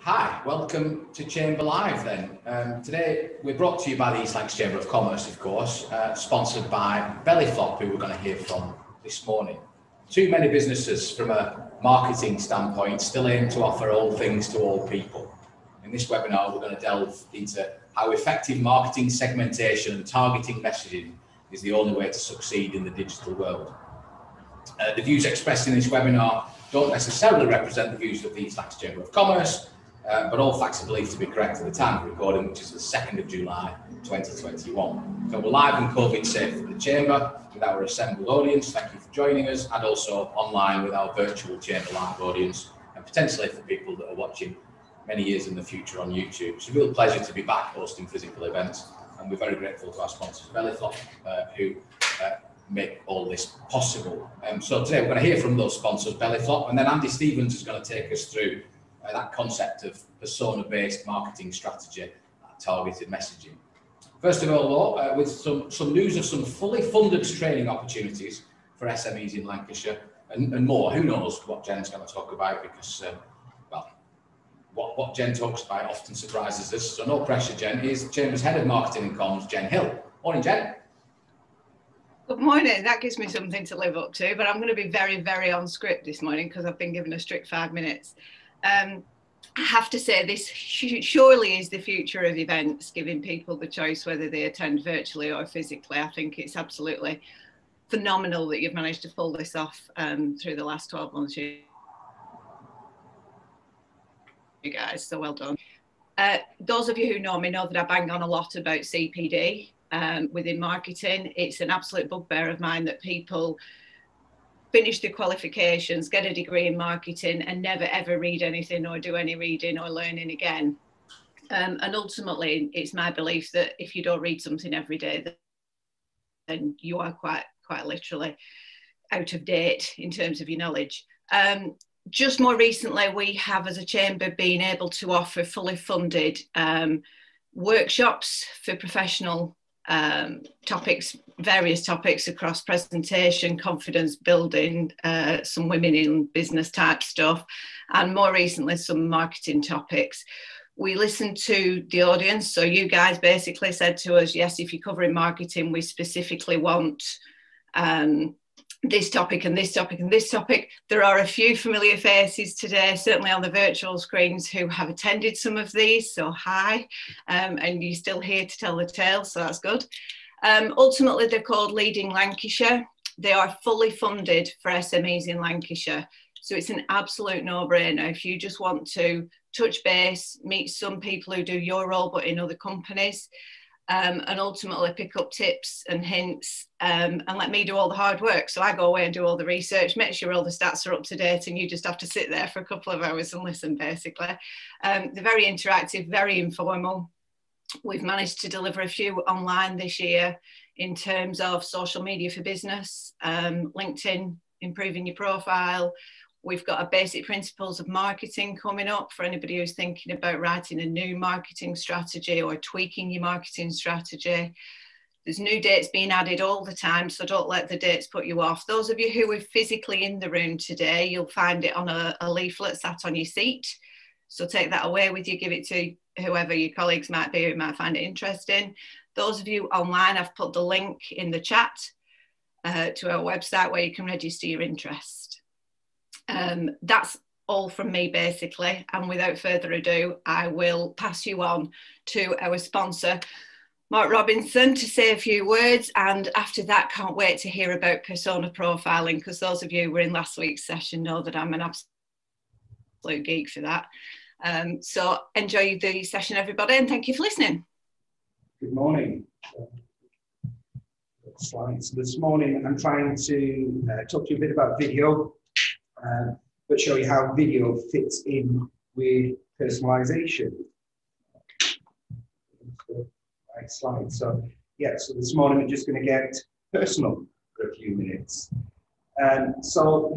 Hi, welcome to ChamberLIVE then. Today we're brought to you by the East Lancashire Chamber of Commerce, of course, sponsored by Bellyflop, who we're going to hear from this morning. Too many businesses from a marketing standpoint still aim to offer all things to all people. In this webinar, we're going to delve into how effective marketing segmentation and targeting messaging is the only way to succeed in the digital world. The views expressed in this webinar don't necessarily represent the views of the East Lancashire Chamber of Commerce, but all facts are believed to be correct at the time of recording, which is the 2nd of July 2021. So we're live and COVID safe at the Chamber with our assembled audience. Thank you for joining us, and also online with our virtual ChamberLIVE audience, and potentially for people that are watching many years in the future on YouTube. It's a real pleasure to be back hosting physical events, and we're very grateful to our sponsors, Bellyflop, who make all this possible. So today we're going to hear from those sponsors, Bellyflop, and then Andy Stevens is going to take us through that concept of persona-based marketing strategy, targeted messaging. First of all, though, with some news of some fully funded training opportunities for SMEs in Lancashire and more. Who knows what Jen's going to talk about, because, well, what Jen talks about often surprises us. So no pressure, Jen. Here's Chamber's Head of Marketing and Comms, Jen Hill. Morning, Jen. Good morning. That gives me something to live up to, but I'm going to be very, very on script this morning because I've been given a strict 5 minutes. I have to say this surely is the future of events, giving people the choice whether they attend virtually or physically. I think it's absolutely phenomenal that you've managed to pull this off through the last 12 months, you guys, so well done. Those of you who know me know that I bang on a lot about CPD within marketing. It's an absolute bugbear of mine that people finish their qualifications, get a degree in marketing, and never ever read anything or do any reading or learning again. And ultimately, it's my belief that if you don't read something every day, then you are quite literally out of date in terms of your knowledge. Just more recently, we have, as a chamber, been able to offer fully funded workshops for professional topics, various topics across presentation, confidence building, some women in business type stuff, and more recently some marketing topics. We listened to the audience, so you guys basically said to us, yes, if you're covering marketing, we specifically want this topic and this topic and this topic. There are a few familiar faces today, certainly on the virtual screens, who have attended some of these, so hi, and you're still here to tell the tale, so that's good. Ultimately, they're called Leading Lancashire. They are fully funded for SMEs in Lancashire, so it's an absolute no-brainer. If you just want to touch base, meet some people who do your role but in other companies, and ultimately pick up tips and hints, and let me do all the hard work. So I go away and do all the research, make sure all the stats are up to date, and you just have to sit there for a couple of hours and listen, basically. They're very interactive, very informal. We've managed to deliver a few online this year in terms of social media for business, LinkedIn, improving your profile. We've got a basic principles of marketing coming up for anybody who's thinking about writing a new marketing strategy or tweaking your marketing strategy. There's new dates being added all the time, so don't let the dates put you off. Those of you who are physically in the room today, you'll find it on a leaflet sat on your seat. So take that away with you, give it to whoever your colleagues might be who might find it interesting. Those of you online, I've put the link in the chat to our website where you can register your interest. That's all from me, basically, and without further ado, I will pass you on to our sponsor, Mark Robinson, to say a few words, and after that, can't wait to hear about persona profiling, because those of you who were in last week's session know that I'm an absolute geek for that. So enjoy the session, everybody, and thank you for listening. Good morning. Slides. This morning, I'm trying to talk to you a bit about video, but show you how video fits in with personalization. Right slide. So yeah, so this morning we're just going to get personal for a few minutes. So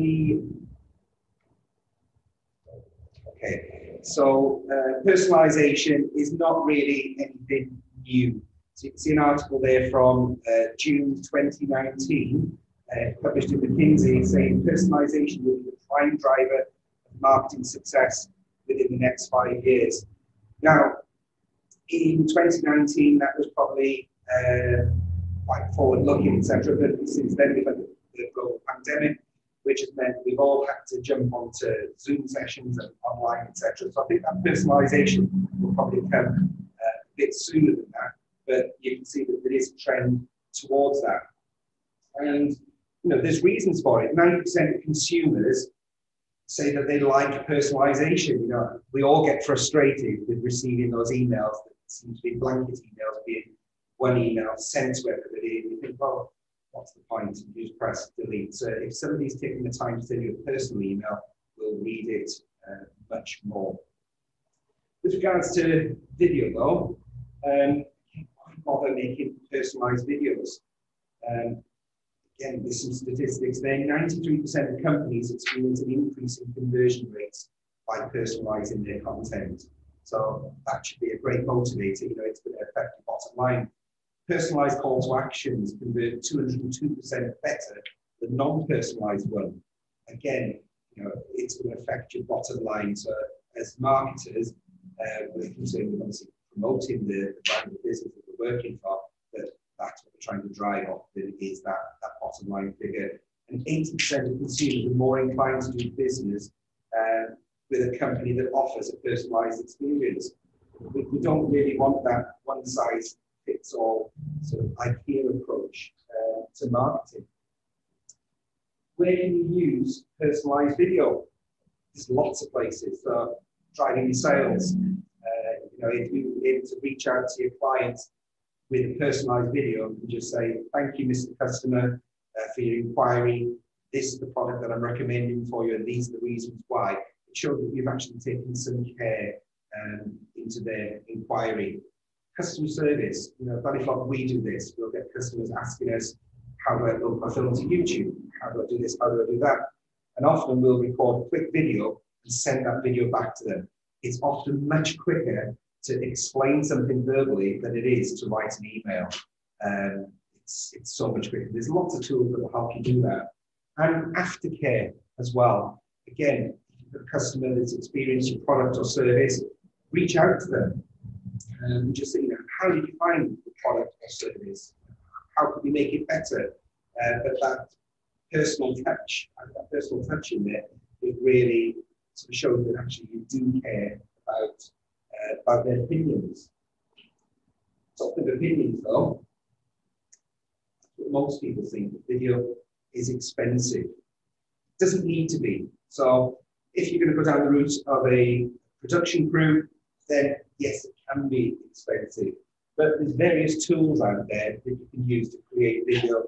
personalization is not really anything new. So you can see an article there from June 2019, published in McKinsey, saying personalization will be the prime driver of marketing success within the next 5 years. Now, in 2019, that was probably quite forward-looking, etc. But since then, we've had the global pandemic, which has meant we've all had to jump onto Zoom sessions and online, etc. So I think that personalisation will probably come a bit sooner than that. But you can see that there is a trend towards that. And you know, there's reasons for it. 90% of consumers say that they like personalisation. You know, we all get frustrated with receiving those emails that seem to be blanket emails, being one email sent to everybody, and you think, well, what's the point? You just press delete. So if somebody's taking the time to send you a personal email, we'll read it much more. With regards to video, though, why bother making personalised videos? Again, there's some statistics there. 93% of companies experience an increase in conversion rates by personalising their content. So that should be a great motivator. You know, it's going to affect the bottom line. Personalised call to actions convert 202% better than non-personalised one. Again, you know, it's going to affect your bottom line. So as marketers, we're concerned with obviously promoting the brand of business that we're working for, but that's what we're trying to drive off, is that bottom line figure. And 80% of consumers are more inclined to do business with a company that offers a personalised experience. We don't really want that one-size-fits-all sort of IKEA approach to marketing. Where can you use personalised video? There's lots of places. So driving your sales. You know, if you're able to reach out to your clients with a personalised video and just say, thank you, Mr. Customer, for your inquiry. This is the product that I'm recommending for you, and these are the reasons why. It shows that you've actually taken some care into their inquiry. Customer service, you know, Bellyflop, we do this. We'll get customers asking us, how do I upload my film to YouTube? How do I do this? How do I do that? And often we'll record a quick video and send that video back to them. It's often much quicker to explain something verbally than it is to write an email. It's so much quicker. There's lots of tools that will help you do that. And aftercare as well. Again, if you've got a customer that's experienced your product or service, reach out to them. Just say, you know, how did you find the product or service? How could we make it better? But that personal touch in there, it really sort of shows that actually you do care about their opinions. Talking of opinions, though, what most people think that video is expensive. It doesn't need to be. So if you're going to go down the route of a production crew, then yes, it can be expensive. But there's various tools out there that you can use to create video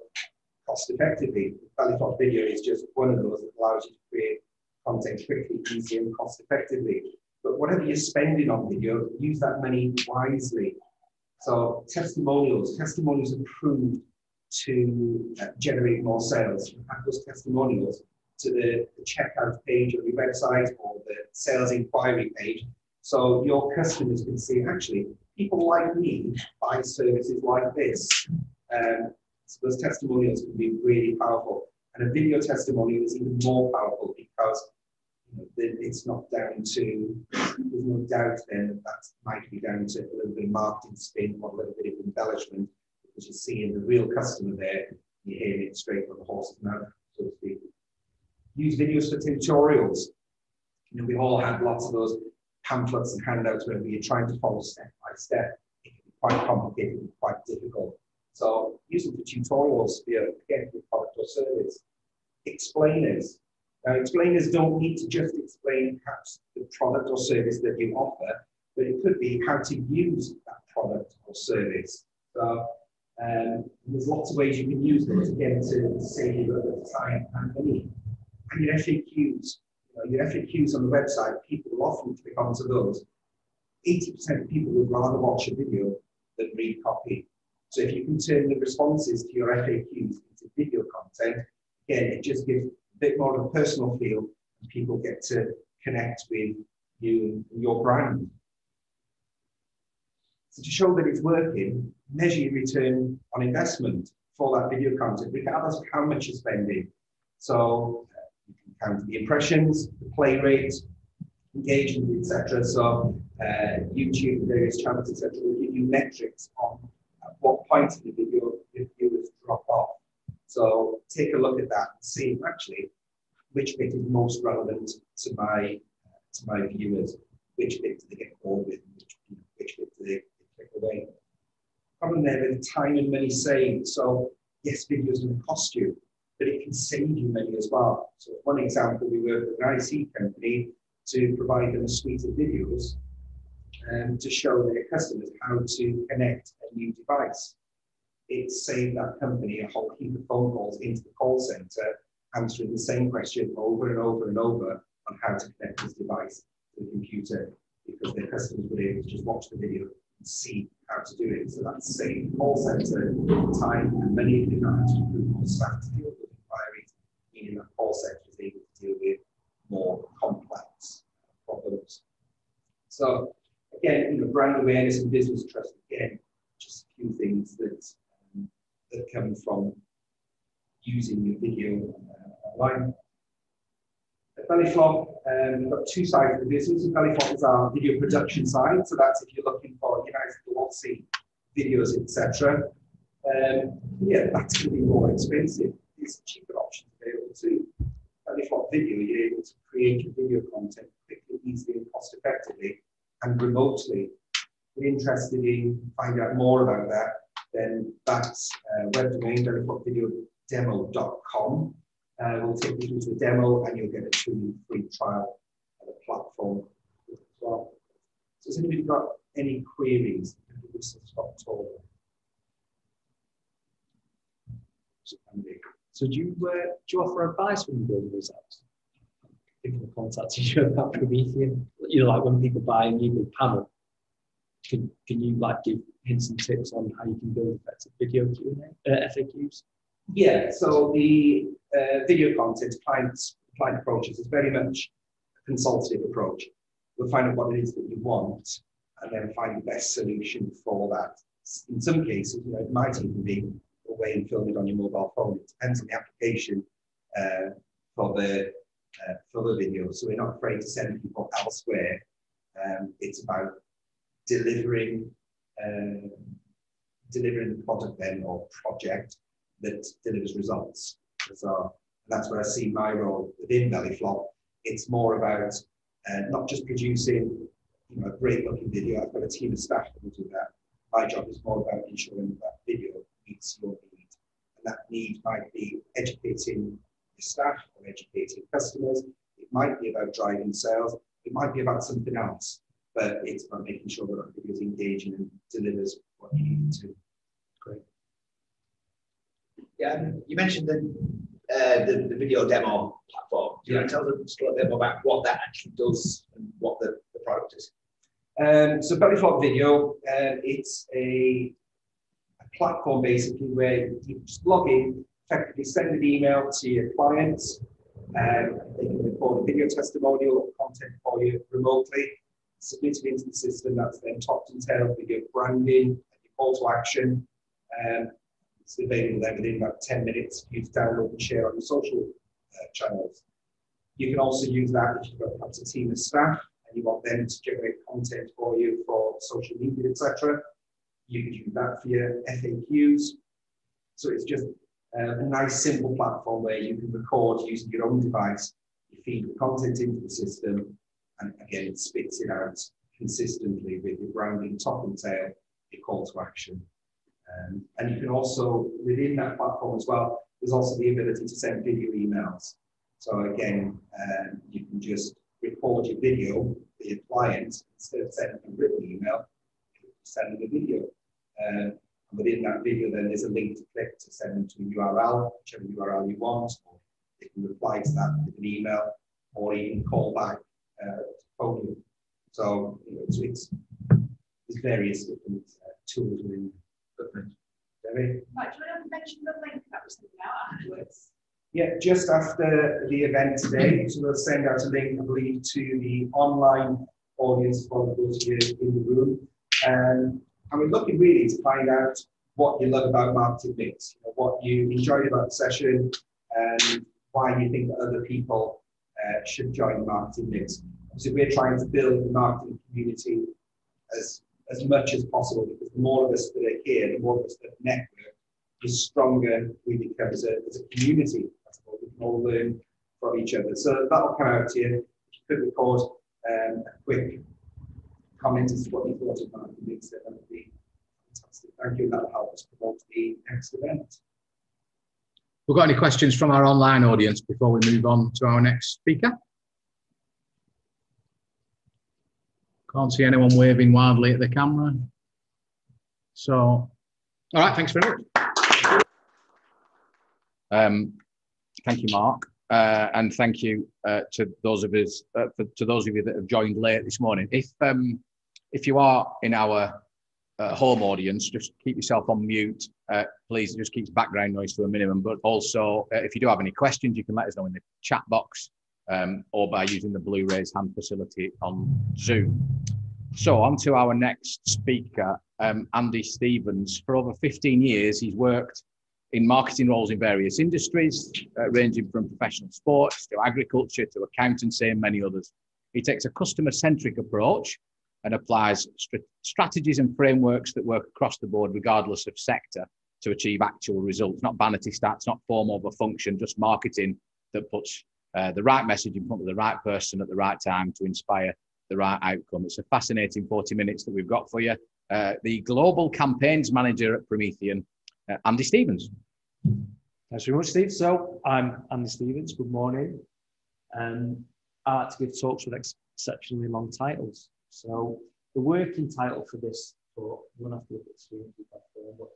cost effectively. Bellyflop Video is just one of those that allows you to create content quickly, easy, and cost effectively. But whatever you're spending on video, use that money wisely. So testimonials are proved to generate more sales. You add those testimonials to the checkout page on your website or the sales inquiry page. So your customers can see, actually, people like me buy services like this. So those testimonials can be really powerful. And a video testimonial is even more powerful because it's not down to, there's no doubt then that might be down to a little bit of marketing spin or a little bit of embellishment, because you're seeing the real customer there, you're hearing it straight from the horse's mouth, so to speak. Use videos for tutorials. You know, we all have lots of those pamphlets and handouts where you're trying to follow step by step. It can be quite complicated and quite difficult. So use them for tutorials, again, with product or service. Explainers. Now, explainers don't need to just explain perhaps the product or service that you offer, but it could be how to use that product or service. So there's lots of ways you can use those, again, to save you a little bit of time and money. And your FAQs. Your FAQs on the website, people will often click onto those. 80% of people would rather watch a video than read copy. So if you can turn the responses to your FAQs into video content, again, it just gives a bit more of a personal feel, and people get to connect with you and your brand. So to show that it's working, measure your return on investment for that video content, regardless of how much you're spending. So you can count the impressions, the play rate, engagement, etc. So YouTube, various channels, etc. will give you metrics on at what point in the video your viewers drop off. So take a look at that and see actually which bit is most relevant to my viewers, which bit do they get bored with, which bit do they click away. Problem there with time and money saved. So yes, video is going to cost you, but it can save you money as well. So one example, we work with an IC company to provide them a suite of videos to show their customers how to connect a new device. It saved that company a whole heap of phone calls into the call center, answering the same question over and over and over on how to connect this device to the computer, because their customers were able to just watch the video and see how to do it. So that saved the call center time and money. They don't have to recruit more staff to deal with inquiries, meaning that call center is able to deal with more complex problems. So again, brand awareness and business trust, again, just a few things that come from using your video online. At Bellyflop, we've got two sides of the business. Bellyflop is our video production side, so that's if you're looking for nice glossy videos, etc. Yeah, that's going to be more expensive. There's cheaper options available too. Bellyflop video, you're able to create your video content quickly, easily, and cost effectively, and remotely. If you're interested in finding out more about that, then that's web domain, bellyflopvideodemo.com. We'll take you through to the demo and you'll get a 2-week free trial of the platform as well. So has anybody got any queries? So do you offer advice when you build results? People contacted you about Promethean, like when people buy a new big panel, can you give hints and tips on how you can build effective video Q&A, FAQs? Yeah, so the video content client approaches is very much a consultative approach. We'll find out what it is that you want and then find the best solution for that. In some cases, it might even be a way and film it on your mobile phone. It depends on the application for the video. So we're not afraid to send people elsewhere. It's about delivering the product then or project that delivers results. So that's where I see my role within Bellyflop. It's more about not just producing a great looking video. I've got a team of staff that will do that. My job is more about ensuring that video meets your need. And that need might be educating your staff or educating customers. It might be about driving sales. It might be about something else. But it's about making sure that that video is engaging and delivers what you need it to. Great. Yeah, you mentioned the video demo platform. Do you want to tell us a bit more about what that actually does and what the product is? So Bellyflop Video, it's a platform basically where you just log in, effectively send an email to your clients, they can record a video testimonial or content for you remotely, submit it into the system. That's then topped and tailed with your branding and your call to action. It's available then within about 10 minutes for you to download and share on your social channels. You can also use that if you've got perhaps a team of staff and you want them to generate content for you for social media, etc. You can use that for your FAQs. So it's just a nice, simple platform where you can record using your own device. You feed the content into the system, and again, it spits it out consistently with your branding, top and tail, your call to action. And you can also, within that platform as well, there's also the ability to send video emails. So again, you can just record your video for your client instead of sending a written email, send them a video. And within that video, then there's a link to click to send them to a URL, whichever URL you want, or they can reply to that with an email, or even call back to phone you. So there's various different tools within equipment. Debbie? Right, do you want to mention the link that was sent out afterwards? Yeah, just after the event today, so we'll send out a link, I believe, to the online audience for those of you in the room. And we're looking really to find out what you love about Marketing Mix, what you enjoyed about the session, and why you think that other people should join Marketing Mix. So we're trying to build the marketing community as much as possible, because the more of us that are here, the more of us that network, the stronger we become as a community. We can all learn from each other. So that'll come out to you. If you could record a quick comment as to what you thought about the mix, that would be fantastic. Thank you. That'll help us promote the next event. We've got any questions from our online audience before we move on to our next speaker? Can't see anyone waving wildly at the camera. So, all right, thanks very much. Thank you, Mark, and thank you to those of us, to those of you that have joined late this morning. If you are in our home audience, just keep yourself on mute. Please, just keep background noise to a minimum. But also, if you do have any questions, you can let us know in the chat box or by using the blue raise hand facility on Zoom. So on to our next speaker, Andy Stevens. For over 15 years, he's worked in marketing roles in various industries, ranging from professional sports to agriculture to accountancy and many others. He takes a customer-centric approach and applies strategies and frameworks that work across the board, regardless of sector, to achieve actual results. Not vanity stats, not form over function, just marketing that puts the right message in front of the right person at the right time to inspire the right outcome. It's a fascinating 40 minutes that we've got for you. The Global Campaigns Manager at Promethean, Andy Stevens. Thanks very much, Steve. So I'm Andy Stevens. Good morning. I like to give talks with exceptionally long titles. So the working title for this talk, you won't have to look at the screen, but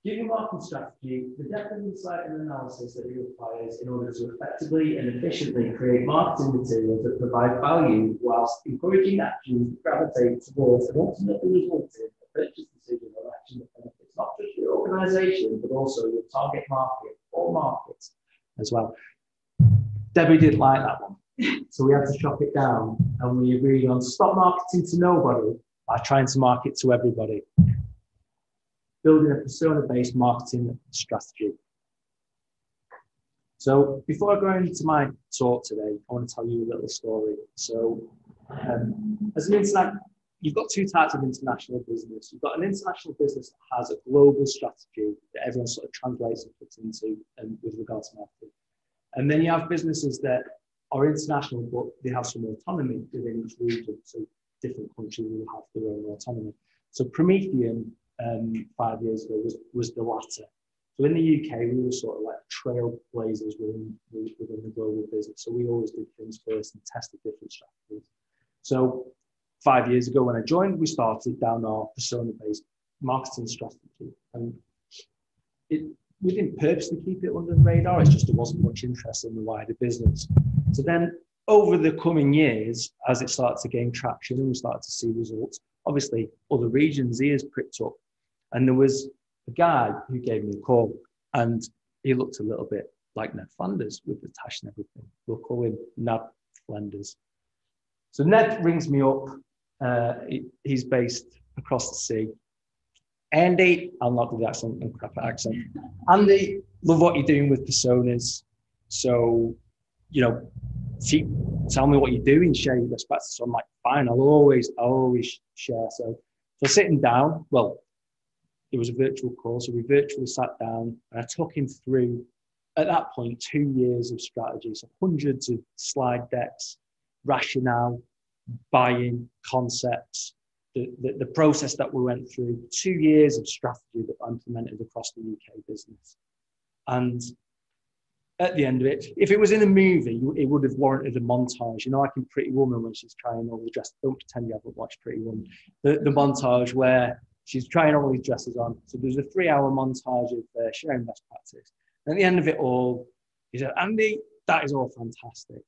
giving marketing strategy, the depth of insight and analysis that it requires in order to effectively and efficiently create marketing materials that provide value whilst encouraging actions to gravitate towards and ultimately result in a purchase decision or action that benefits not just your organisation, but also your target market or markets as well. Debbie didn't like that one. So we had to chop it down, and we agreed on stop marketing to nobody by trying to market to everybody. Building a persona-based marketing strategy. So before I go into my talk today, I want to tell you a little story. So as an internet, you've got two types of international business. You've got an international business that has a global strategy that everyone sort of translates and puts into with regards to marketing. And then you have businesses that are international, but they have some autonomy within each region. So different countries will have their own autonomy. So Promethean, 5 years ago, was the latter. So in the UK, we were sort of like trailblazers within the global business. So we always did things first and tested different strategies. So 5 years ago when I joined, we started down our persona-based marketing strategy. And we didn't purposely keep it under the radar, it's just there wasn't much interest in the wider business. So then over the coming years, as it started to gain traction and we started to see results, obviously other regions' ears pricked up. And there was a guy who gave me a call, and he looked a little bit like Ned Flanders with the tash and everything. We'll call him Ned Flanders. So Ned rings me up. He's based across the sea. Andy, I'll not do the accent and crap accent. Andy, love what you're doing with personas. So, you know, tell me what you're doing, share your perspective. So I'm like, fine, I'll always share. So sitting down, well, it was a virtual call, so we virtually sat down and I took him through, at that point, 2 years of strategy. So hundreds of slide decks, rationale, buying, concepts, the process that we went through, 2 years of strategy that I implemented across the UK business. And at the end of it, if it was in a movie, it would have warranted a montage. You know, like in Pretty Woman when she's trying all the dresses. Don't pretend you haven't watched Pretty Woman. The montage where she's trying all these dresses on. So there's a 3-hour montage of sharing best practice. And at the end of it all, he said, Andy, that is all fantastic.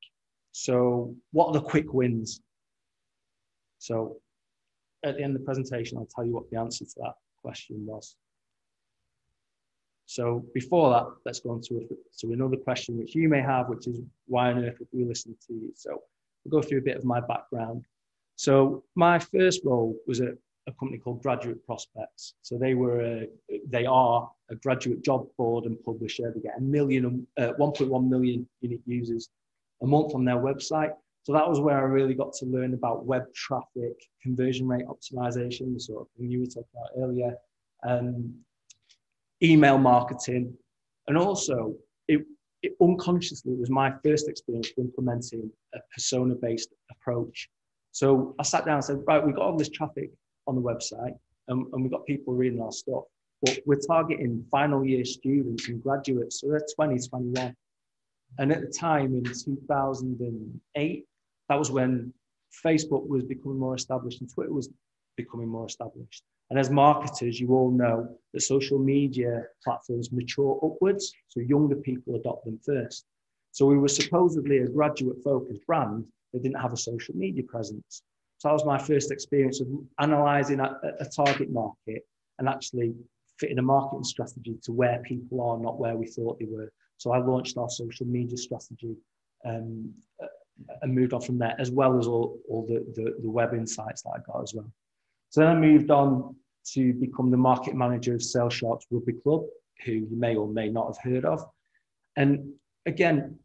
So what are the quick wins? So at the end of the presentation, I'll tell you what the answer to that question was. So before that, let's go on to another question which you may have, which is why on earth would we listen to you? So we'll go through a bit of my background. So my first role was at a company called Graduate Prospects. So they are a graduate job board and publisher. They get 1.1 million unique users a month on their website. So that was where I really got to learn about web traffic, conversion rate optimization, the sort of thing you were talking about earlier, email marketing, and also it unconsciously was my first experience implementing a persona-based approach. So I sat down and said, right, we've got all this traffic on the website, and we've got people reading our stuff, but we're targeting final year students and graduates, so they're 20, 21. And at the time in 2008, that was when Facebook was becoming more established and Twitter was becoming more established. And as marketers, you all know that social media platforms mature upwards, so younger people adopt them first. So we were supposedly a graduate-focused brand that didn't have a social media presence. So that was my first experience of analysing a target market and actually fitting a marketing strategy to where people are, not where we thought they were. So I launched our social media strategy and moved on from there, as well as all the web insights that I got as well. So then I moved on to become the market manager of Sale Sharks Rugby Club, who you may or may not have heard of. And again,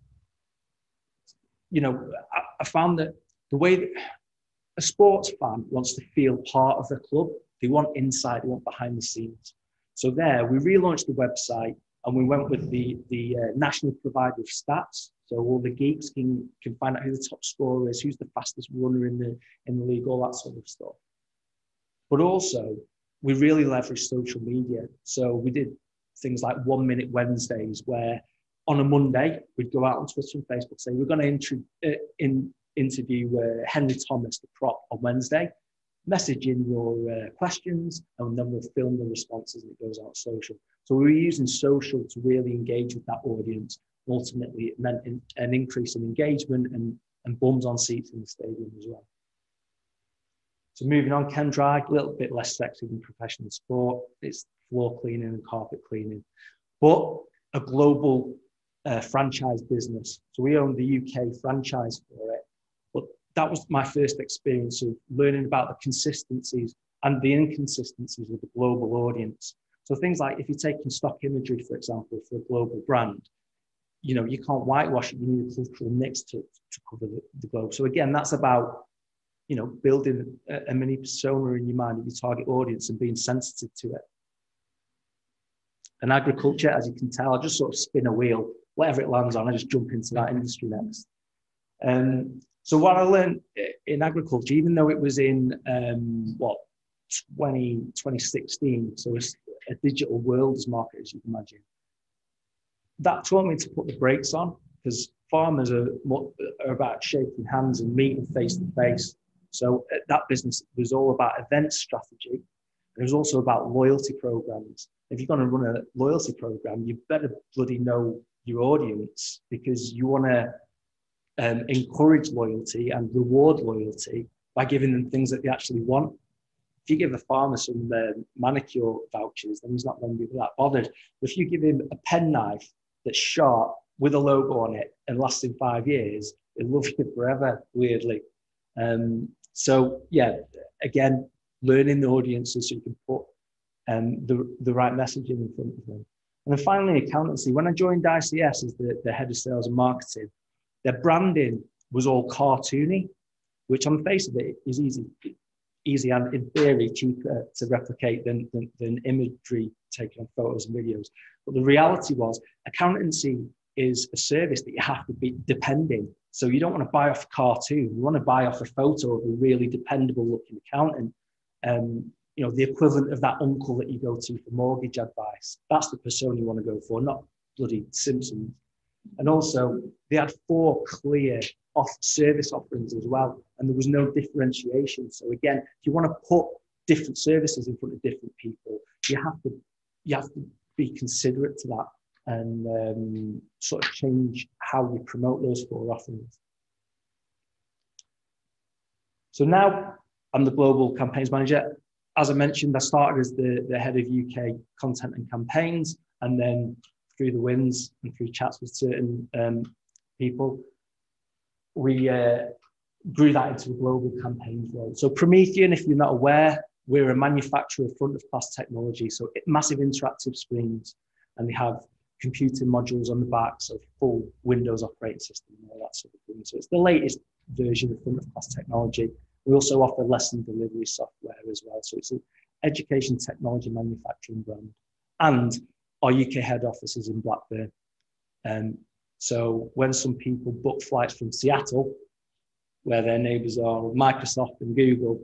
you know, I found that the way that a sports fan wants to feel part of the club, they want insight, they want behind the scenes. So there, we relaunched the website and we went with the national provider of stats. So all the geeks can find out who the top scorer is, who's the fastest runner in the league, all that sort of stuff. But also, we really leveraged social media. So we did things like 1 Minute Wednesdays, where on a Monday, we'd go out on Twitter and Facebook, say, we're going to interview Henry Thomas, the prop, on Wednesday. Message in your questions, and then we'll film the responses and it goes out social. So we were using social to really engage with that audience. Ultimately, it meant an increase in engagement and bums on seats in the stadium as well. So moving on, ChamberLIVE, a little bit less sexy than professional sport. It's floor cleaning and carpet cleaning, but a global franchise business. So we own the UK franchise for it. But that was my first experience of learning about the consistencies and the inconsistencies of the global audience. So things like if you're taking stock imagery, for example, for a global brand, you know, you can't whitewash it. You need a cultural mix to cover the globe. So again, that's about, you know, building a mini persona in your mind of your target audience and being sensitive to it. And agriculture, as you can tell, I just sort of spin a wheel, whatever it lands on, I just jump into that industry next. So what I learned in agriculture, even though it was in 2016, so it's a digital world as market, as you can imagine, that taught me to put the brakes on, because farmers are about shaking hands and meeting face to face. So that business was all about event strategy. It was also about loyalty programs. If you're going to run a loyalty program, you better bloody know your audience, because you want to encourage loyalty and reward loyalty by giving them things that they actually want. If you give a farmer some manicure vouchers, then he's not going to be that bothered. But if you give him a penknife that's sharp with a logo on it and lasting 5 years, he'll love you forever, weirdly. So yeah, again, learning the audiences so you can put the right messaging in front of them. And then finally, accountancy. When I joined ICS as the head of sales and marketing, their branding was all cartoony, which on the face of it is easy and in theory cheaper to replicate than imagery taken on photos and videos. But the reality was, accountancy is a service that you have to be depending. So you don't want to buy off a cartoon. You want to buy off a photo of a really dependable looking accountant. You know, the equivalent of that uncle that you go to for mortgage advice. That's the persona you want to go for, not bloody Simpsons. And also, they had 4 clear service offerings as well, and there was no differentiation. So again, if you want to put different services in front of different people, you have to be considerate to that and sort of change how you promote those 4 offerings. So now I'm the global campaigns manager. As I mentioned, I started as the head of UK content and campaigns, and then through the wins and through chats with certain people, we grew that into a global campaigns role. So Promethean, if you're not aware, we're a manufacturer of front of class technology. So massive interactive screens, and they have computing modules on the back, so full Windows operating system and all that sort of thing. So it's the latest version of front of class technology. We also offer lesson delivery software as well. So it's an education technology manufacturing brand. And our UK head office is in Blackburn. So when some people book flights from Seattle, where their neighbours are Microsoft and Google,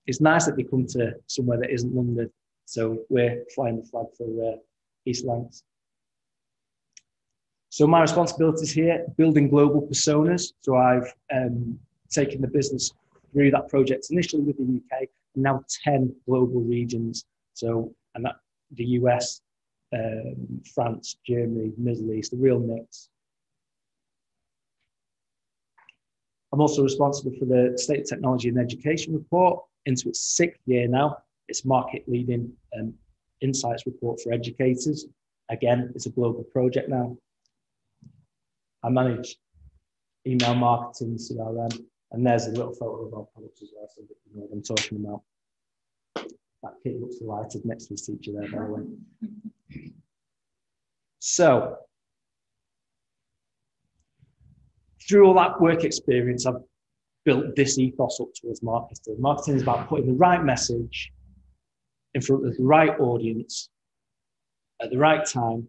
it's nice that they come to somewhere that isn't London. So we're flying the flag for East Lancs. So my responsibilities here, building global personas. So I've taken the business through that project initially with the UK, and now 10 global regions. So, and that the US, France, Germany, Middle East, a real mix. I'm also responsible for the State of Technology and Education report into its 6th year now. It's market leading insights report for educators. Again, it's a global project now. I manage email marketing, CRM, and there's a little photo of our products as well, so that you know what I'm talking about. That kid looks delighted next to his teacher there, by the way. So, through all that work experience, I've built this ethos up towards marketing. Marketing is about putting the right message in front of the right audience at the right time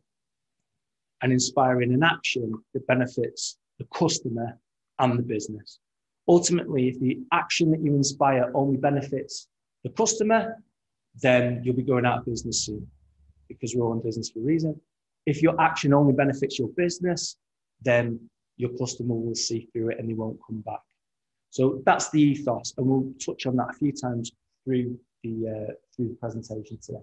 and inspiring an action that benefits the customer and the business. Ultimately, if the action that you inspire only benefits the customer, then you'll be going out of business soon, because we're all in business for a reason. If your action only benefits your business, then your customer will see through it and they won't come back. So that's the ethos, and we'll touch on that a few times through the presentation today.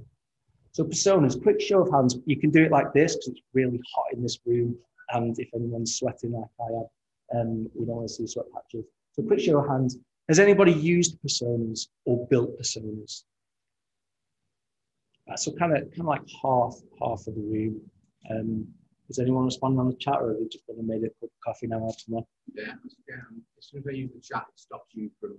So personas, quick show of hands. You can do it like this because it's really hot in this room, and if anyone's sweating like I am, we don't want to see sweat patches. So quick show of hands. Has anybody used personas or built personas? So kind of like half of the room. Does anyone respond on the chat, or have they just made a cup of coffee now? Yeah. As soon as I use the chat, it stops you from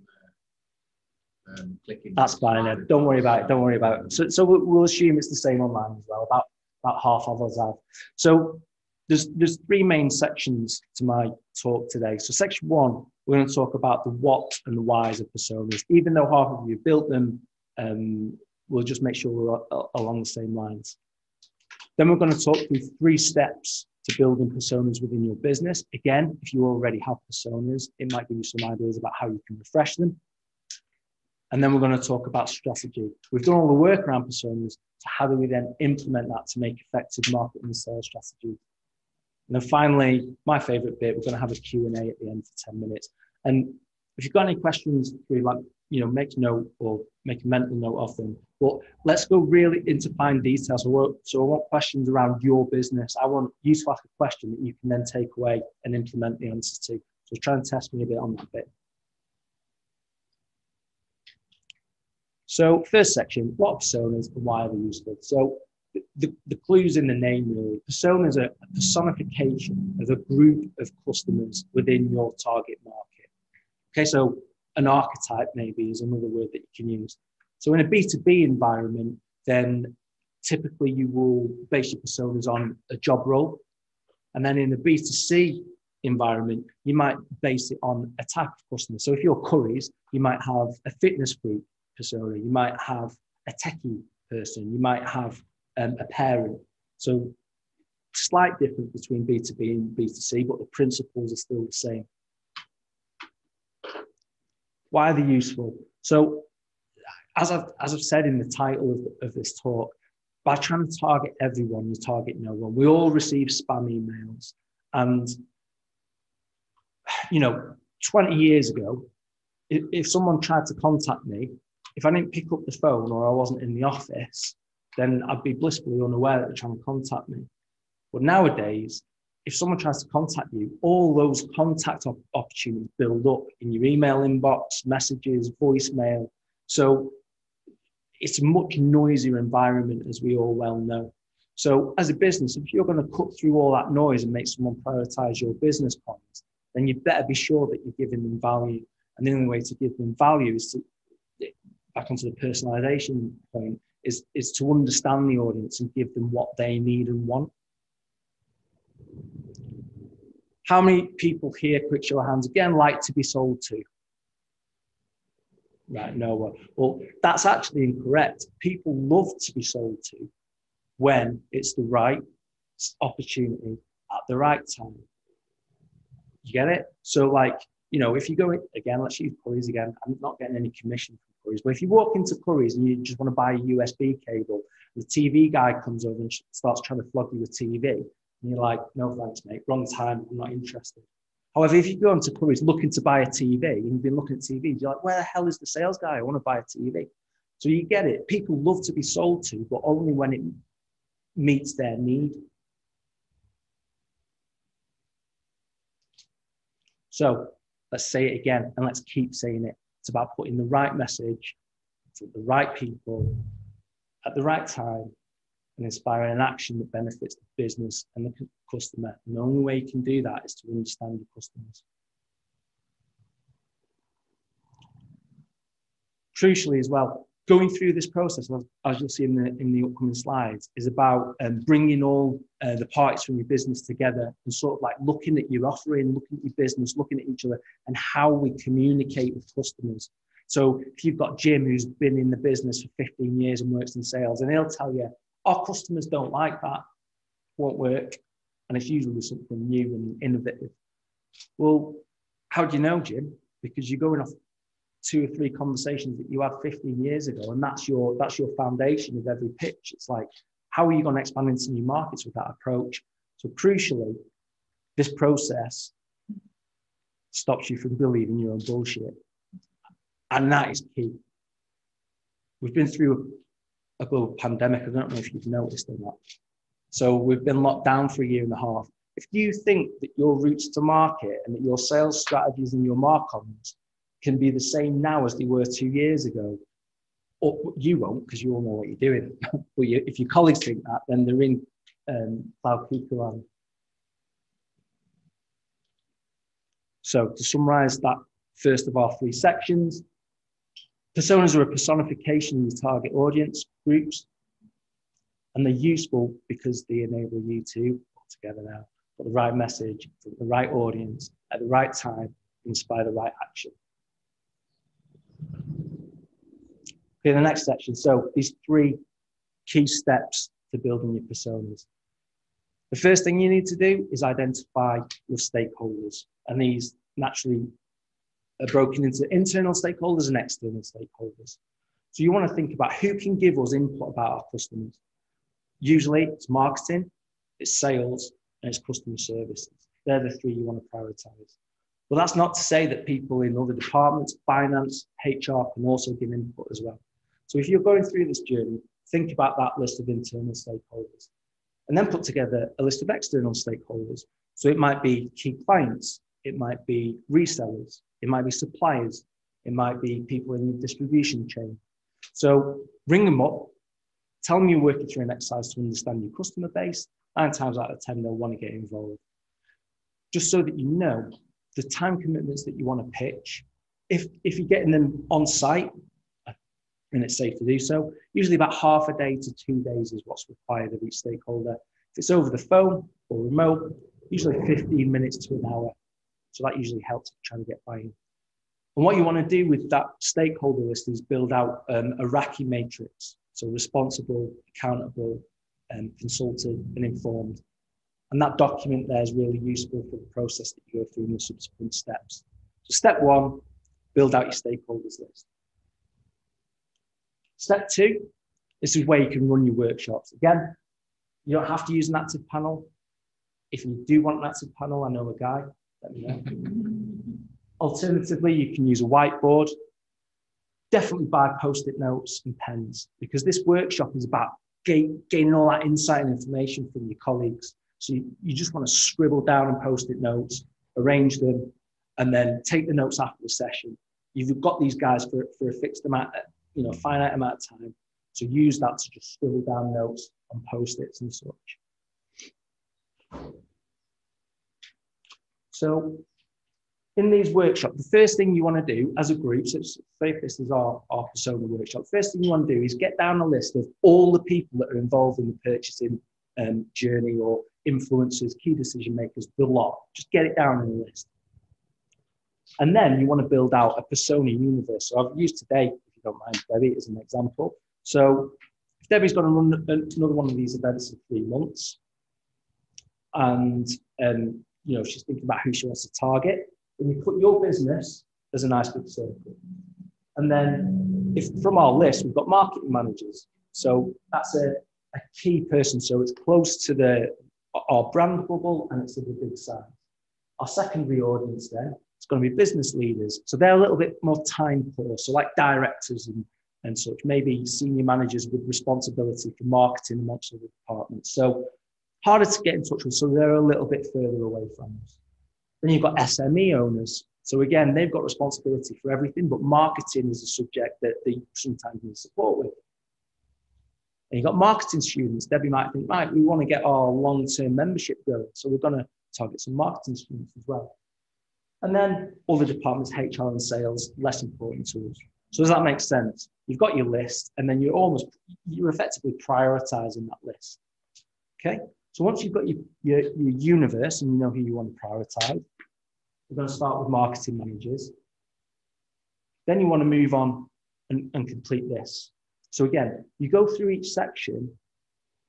clicking. That's fine. Ed. Don't worry about it. Don't worry about it. So we'll assume it's the same online as well. About half of us have. So there's 3 main sections to my talk today. So section 1, we're going to talk about the what and the whys of personas. Even though half of you built them, we'll just make sure we're along the same lines. Then we're going to talk through 3 steps to building personas within your business. Again, if you already have personas, it might give you some ideas about how you can refresh them. And then we're going to talk about strategy. We've done all the work around personas, so how do we then implement that to make effective marketing and sales strategy? And then finally, my favorite bit, we're going to have a Q&A at the end for 10 minutes. And if you've got any questions, make note or make a mental note of them. But let's go really into fine detail. So I want questions around your business. I want you to ask a question that you can then take away and implement the answer to. So try and test me a bit on that bit. So first section, what are personas and why are they useful? So the clue's in the name really. Personas are a personification of a group of customers within your target market. Okay, so an archetype maybe is another word that you can use. So in a B2B environment, then typically you will base your personas on a job role. And then in a B2C environment, you might base it on a type of customer. So if you're Currys, you might have a fitness freak persona, you might have a techie person, you might have a parent. So slight difference between B2B and B2C, but the principles are still the same. Why are they useful? So as I've said in the title of this talk, by trying to target everyone, you target no one. We all receive spam emails. And, 20 years ago, if someone tried to contact me, if I didn't pick up the phone or I wasn't in the office, then I'd be blissfully unaware that they're trying to contact me. But nowadays, if someone tries to contact you, all those contact opportunities build up in your email inbox, messages, voicemail. So it's a much noisier environment, as we all well know. So as a business, if you're going to cut through all that noise and make someone prioritize your business points, then you better be sure that you're giving them value. And the only way to give them value is to, back onto the personalization point, is to understand the audience and give them what they need and want. How many people here, quick show of hands again, like to be sold to? Right, no one. Well, that's actually incorrect. People love to be sold to when it's the right opportunity at the right time. You get it? So like, you know, if you go in, again, let's use Currys again. I'm not getting any commission from Currys, but if you walk into Currys and you just want to buy a USB cable, the TV guy comes over and starts trying to flog you with TV, and you're like, no thanks, mate, wrong time, I'm not interested. However, if you go into Currys looking to buy a TV, and you've been looking at TVs, you're like, where the hell is the sales guy? I want to buy a TV. So you get it. People love to be sold to, but only when it meets their need. So let's say it again, and let's keep saying it. It's about putting the right message to the right people at the right time and inspiring an action that benefits the business and the customer. And the only way you can do that is to understand your customers. Crucially as well, going through this process, as you'll see in the upcoming slides, is about bringing all the parts from your business together and sort of like looking at your offering, looking at your business, looking at each other and how we communicate with customers. So if you've got Jim who's been in the business for 15 years and works in sales, and he'll tell you, our customers don't like that, won't work. And it's usually something new and innovative. Well, how do you know, Jim? Because you're going off 2 or 3 conversations that you had 15 years ago, and that's your foundation of every pitch. It's like, how are you going to expand into new markets with that approach? So crucially, this process stops you from believing your own bullshit. And that is key. We've been through a global pandemic. I don't know if you've noticed or not. So we've been locked down for 1.5 years. If you think that your routes to market and that your sales strategies and your mark-ons can be the same now as they were 2 years ago, or you won't, because you all know what you're doing. But if your colleagues think that, then they're in cloud cuckoo land. So to summarize that first of our 3 sections, personas are a personification of your target audience groups, and they're useful because they enable you to, all together now, put the right message for the right audience at the right time, inspire the right action. Okay, the next section. So these 3 key steps to building your personas. The first thing you need to do is identify your stakeholders, and these naturally are broken into internal stakeholders and external stakeholders. So you want to think about who can give us input about our customers. Usually it's marketing, it's sales, and it's customer services. They're the 3 you want to prioritize. Well, that's not to say that people in other departments, finance, HR, can also give input as well. So if you're going through this journey, think about that list of internal stakeholders and then put together a list of external stakeholders. So it might be key clients, it might be resellers, it might be suppliers, it might be people in the distribution chain. So ring them up, tell them you're working through an exercise to understand your customer base. 9 times out of 10, they'll want to get involved. Just so that you know the time commitments that you want to pitch. If you're getting them on site, and it's safe to do so, usually about half a day to 2 days is what's required of each stakeholder. If it's over the phone or remote, usually 15 minutes to an hour. So that usually helps trying to get buy-in. And what you want to do with that stakeholder list is build out a Raki matrix. So responsible, accountable, consulted, and informed. And that document there is really useful for the process that you go through in the subsequent steps. So step 1, build out your stakeholders list. Step 2, this is where you can run your workshops. Again, you don't have to use an active panel. If you do want an active panel, I know a guy, let me know. Alternatively, you can use a whiteboard. Definitely buy Post-it notes and pens, because this workshop is about gaining all that insight and information from your colleagues. So you just want to scribble down on Post-it notes, arrange them, and then take the notes after the session. You've got these guys for a fixed amount, finite amount of time. So use that to just scribble down notes on Post-its and such. So in these workshops, the first thing you want to do as a group, so say if this is our persona workshop, first thing you want to do is get down a list of all the people that are involved in the purchasing journey, or influencers, key decision makers, the lot. Just get it down in a list. And then you want to build out a persona universe. So I've used today, if you don't mind, Debbie, as an example. So if Debbie's going to run another one of these events in 3 months, and you know, she's thinking about who she wants to target, then you put your business as a nice big circle. And then if from our list, we've got marketing managers. So that's a key person. So it's close to our brand bubble, and it's of a big size. Our secondary audience then, it's going to be business leaders. So they're a little bit more time poor. So like directors and such, maybe senior managers with responsibility for marketing amongst other departments. So harder to get in touch with. So they're a little bit further away from us. Then you've got SME owners. So again, they've got responsibility for everything, but marketing is a subject that they sometimes need support with. And you've got marketing students. Debbie might think, right, we want to get our long-term membership going. So we're going to target some marketing students as well. And then other departments, HR and sales, less important to us. So does that make sense? You've got your list, and then you're effectively prioritizing that list. Okay? So once you've got your universe and you know who you want to prioritize, we're going to start with marketing managers. Then you want to move on and complete this. So again, you go through each section.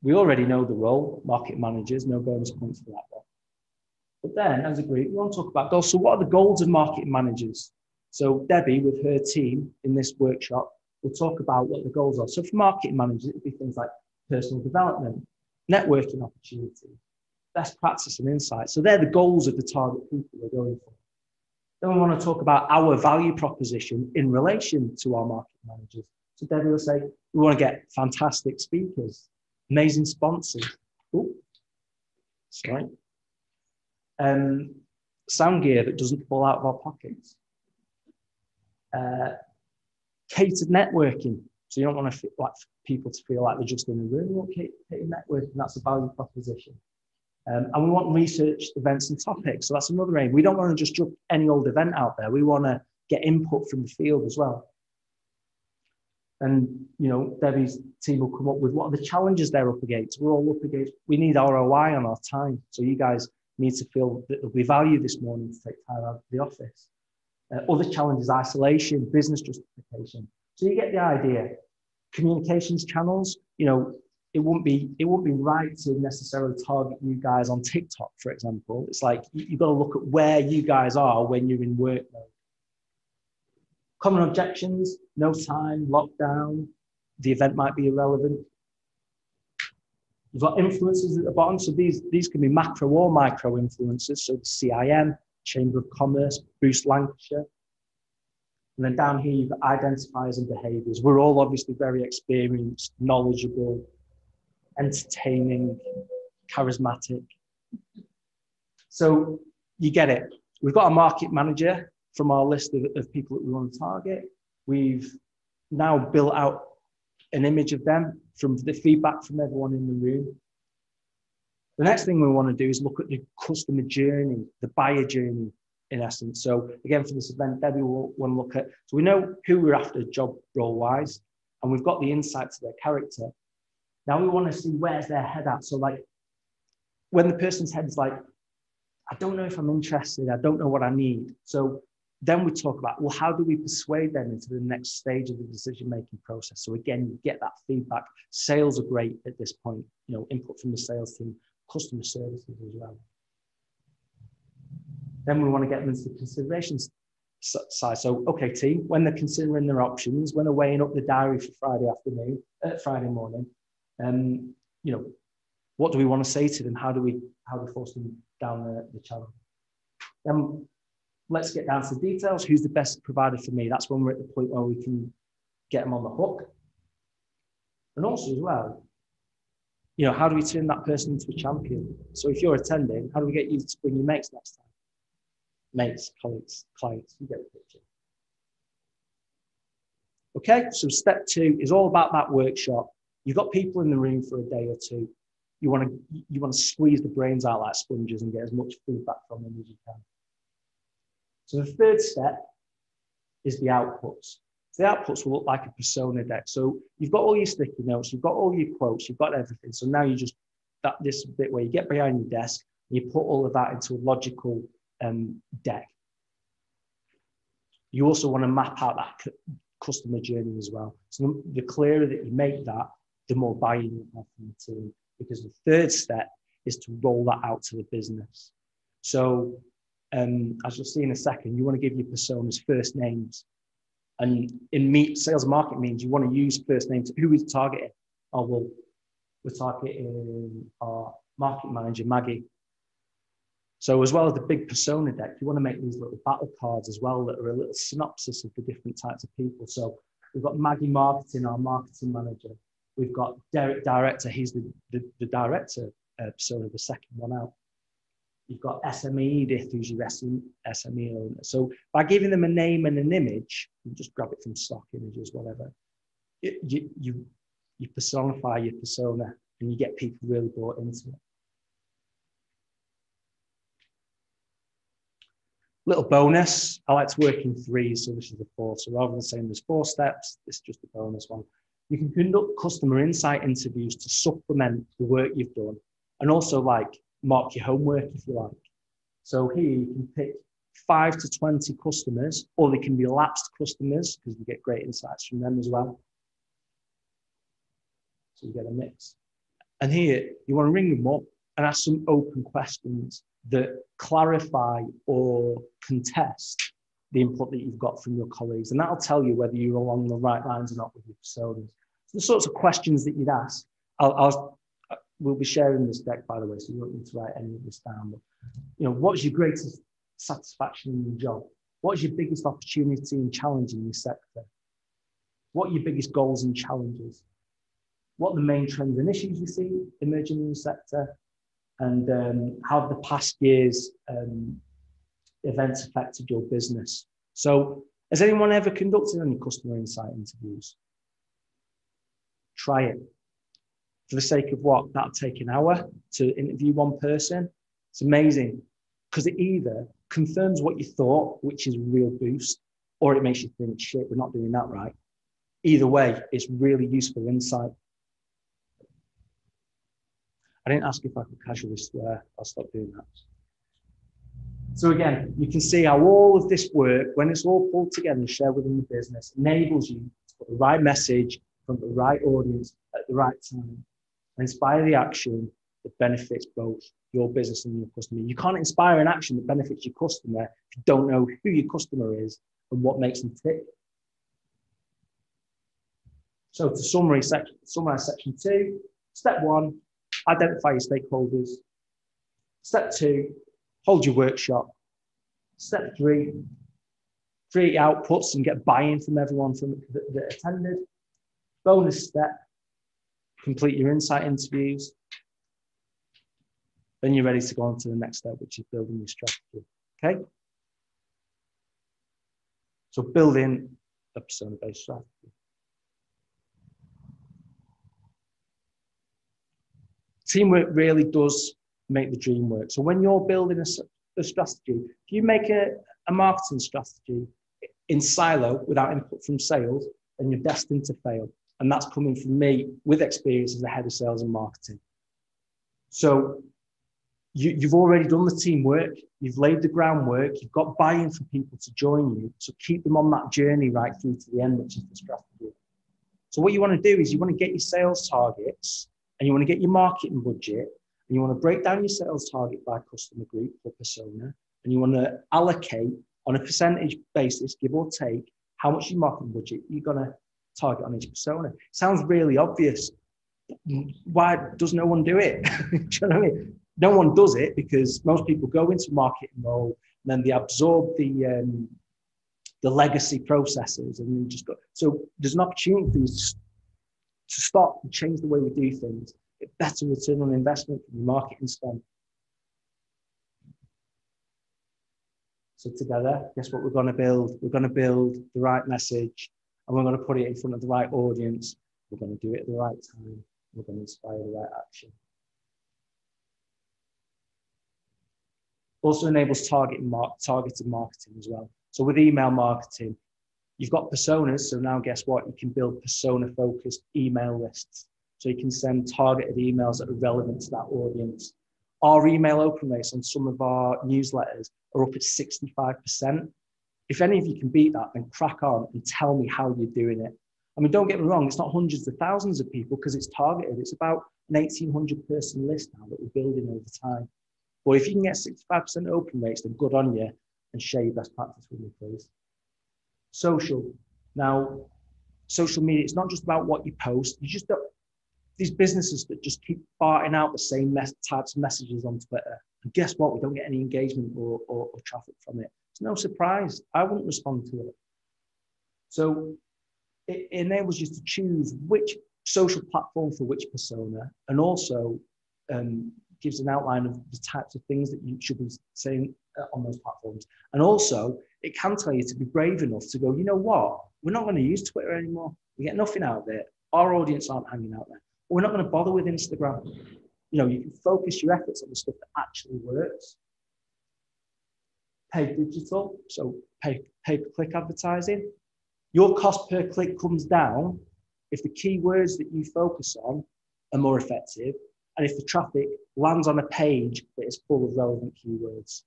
We already know the role, market managers, no bonus points for that one. But then, as a group, we want to talk about goals. So what are the goals of marketing managers? So Debbie, with her team in this workshop, will talk about what the goals are. So for marketing managers, it would be things like personal development, networking opportunity, best practice and insight. So they're the goals of the target people we're going for. Then we want to talk about our value proposition in relation to our marketing managers. So Debbie will say, we want to get fantastic speakers, amazing sponsors. Ooh, sorry. Sound gear that doesn't fall out of our pockets. Catered networking. So you don't want to like people to feel like they're just in a room. We want catered networking. That's a value proposition. And we want research events and topics. So that's another aim. We don't want to just jump any old event out there. We want to get input from the field as well. And, you know, Debbie's team will come up with what are the challenges they're up against. We're all up against, we need ROI on our time. So you guys need to feel that there'll be value this morning to take time out of the office. Other challenges, isolation, business justification. So you get the idea. Communications channels, you know, it wouldn't be right to necessarily target you guys on TikTok, for example. It's like you've got to look at where you guys are when you're in work mode. Common objections, no time, lockdown, the event might be irrelevant. You've got influencers at the bottom. So these can be macro or micro influencers. So the CIM, Chamber of Commerce, Boost Lancashire. And then down here, you've got identifiers and behaviors. We're all obviously very experienced, knowledgeable, entertaining, charismatic. So you get it. We've got a market manager from our list of people that we want to target. We've now built out an image of them from the feedback from everyone in the room. The next thing we want to do is look at the customer journey, the buyer journey, in essence. So again, for this event, Debbie will want to look at, so we know who we're after job role-wise, and we've got the insight to their character. Now we want to see where's their head at. So like, when the person's head is like, I don't know if I'm interested, I don't know what I need. So then we talk about, well, how do we persuade them into the next stage of the decision-making process? So again, you get that feedback. Sales are great at this point, you know, input from the sales team, customer services as well. Then we want to get them into the considerations side. So, okay, team, when they're considering their options, when they're weighing up the diary for Friday morning, you know, what do we want to say to them? How do we force them down the channel? Then let's get down to the details. Who's the best provider for me? That's when we're at the point where we can get them on the hook. And also as well, you know, how do we turn that person into a champion? So if you're attending, how do we get you to bring your mates next time? Mates, colleagues, clients, you get the picture. Okay, so step 2 is all about that workshop. You've got people in the room for a day or two. You want to squeeze the brains out like sponges and get as much feedback from them as you can. So the third step is the outputs. So the outputs will look like a persona deck. So you've got all your sticky notes, you've got all your quotes, you've got everything. So now this bit where you get behind your desk and you put all of that into a logical deck. You also want to map out that customer journey as well. So the clearer that you make that, the more buy-in you have from the team. Because the third step is to roll that out to the business. So as you'll see in a second, you want to give your personas first names. And in sales and marketing means you want to use first names. Who is targeting? Oh, well, we're targeting our market manager, Maggie. So as well as the big persona deck, you want to make these little battle cards as well that are a little synopsis of the different types of people. So we've got Maggie Marketing, our marketing manager. We've got Derek Director, he's the director persona, the second one out. You've got SME Edith, who's your SME owner. So by giving them a name and an image, you just grab it from stock images, whatever, you personify your persona and you get people really bought into it. Little bonus, I like to work in threes, so this is the fourth. So rather than saying there's 4 steps, this is just a bonus one. You can conduct customer insight interviews to supplement the work you've done and also like mark your homework if you like. So here you can pick 5 to 20 customers, or they can be lapsed customers because you get great insights from them as well. So you get a mix. And here you want to ring them up and ask some open questions that clarify or contest the input that you've got from your colleagues. And that'll tell you whether you're along the right lines or not with your personas. So the sorts of questions that you'd ask, we'll be sharing this deck, by the way, so you don't need to write any of this down. But, you know, what's your greatest satisfaction in your job? What's your biggest opportunity and challenge in your sector? What are your biggest goals and challenges? What are the main trends and issues you see emerging in your sector? And how have the past year's events affected your business? So has anyone ever conducted any customer insight interviews? Try it. For the sake of what? That'll take an hour to interview one person. It's amazing because it either confirms what you thought, which is a real boost, or it makes you think, shit, we're not doing that right. Either way, it's really useful insight. I didn't ask if I could casually swear. I'll stop doing that. So again, you can see how all of this work, when it's all pulled together and shared within the business, enables you to put the right message from the right audience at the right time and inspire the action that benefits both your business and your customer. You can't inspire an action that benefits your customer if you don't know who your customer is and what makes them tick. So to summarize section 2, step 1, identify your stakeholders. Step 2, hold your workshop. Step 3, create your outputs and get buy-in from everyone that attended. Bonus step, complete your insight interviews. Then you're ready to go on to the next step, which is building your strategy. Okay? So building a persona-based strategy. Teamwork really does make the dream work. So when you're building a strategy, if you make a marketing strategy in silo without input from sales, then you're destined to fail. And that's coming from me with experience as the head of sales and marketing. So you've already done the teamwork, you've laid the groundwork, you've got buy-in from people to join you. So keep them on that journey right through to the end, which is the strategy. So what you want to do is you want to get your sales targets and you want to get your marketing budget and you want to break down your sales target by customer group or persona, and you want to allocate on a percentage basis, give or take, how much your marketing budget you're going to target on each persona. Sounds really obvious. Why does no one do it? Do you know what I mean? No one does it because most people go into marketing role and then they absorb the legacy processes and then just go. So there's an opportunity for you to stop and change the way we do things. Get better return on investment from your marketing spend. So together, guess what we're going to build? We're going to build the right message and we're going to put it in front of the right audience. We're going to do it at the right time. We're going to inspire the right action. Also enables targeted marketing as well. So with email marketing, you've got personas. So now guess what? You can build persona-focused email lists. So you can send targeted emails that are relevant to that audience. Our email open rates on some of our newsletters are up at 65%. If any of you can beat that, then crack on and tell me how you're doing it. I mean, don't get me wrong, it's not hundreds of thousands of people because it's targeted. It's about an 1,800 person list now that we're building over time. But if you can get 65% open rates, then good on you, and share your best practice with me, please. Social. Now, social media, it's not just about what you post. You just don't, these businesses that just keep farting out the same types of messages on Twitter. And guess what? We don't get any engagement or traffic from it. It's no surprise. I wouldn't respond to it. So it enables you to choose which social platform for which persona, and also gives an outline of the types of things that you should be saying on those platforms. And also, it can tell you to be brave enough to go, you know what? We're not going to use Twitter anymore. We get nothing out of it. Our audience aren't hanging out there. We're not going to bother with Instagram. You know, you can focus your efforts on the stuff that actually works. Paid digital, so pay-per-click advertising. Your cost per click comes down if the keywords that you focus on are more effective, and if the traffic lands on a page that is full of relevant keywords.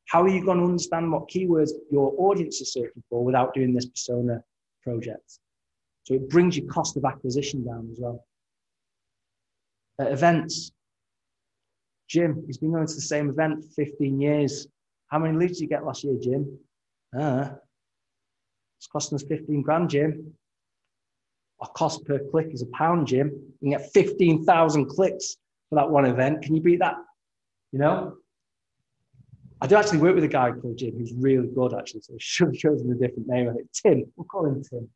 How are you going to understand what keywords your audience is searching for without doing this persona project? So it brings your cost of acquisition down as well. Events. Jim, he's been going to the same event for 15 years. How many leads did you get last year, Jim? It's costing us 15 grand, Jim. Our cost per click is £1, Jim. You can get 15,000 clicks for that one event. Can you beat that? You know? I do actually work with a guy called Jim who's really good, actually. So I should have chosen a different name. I think Tim. We'll call him Tim.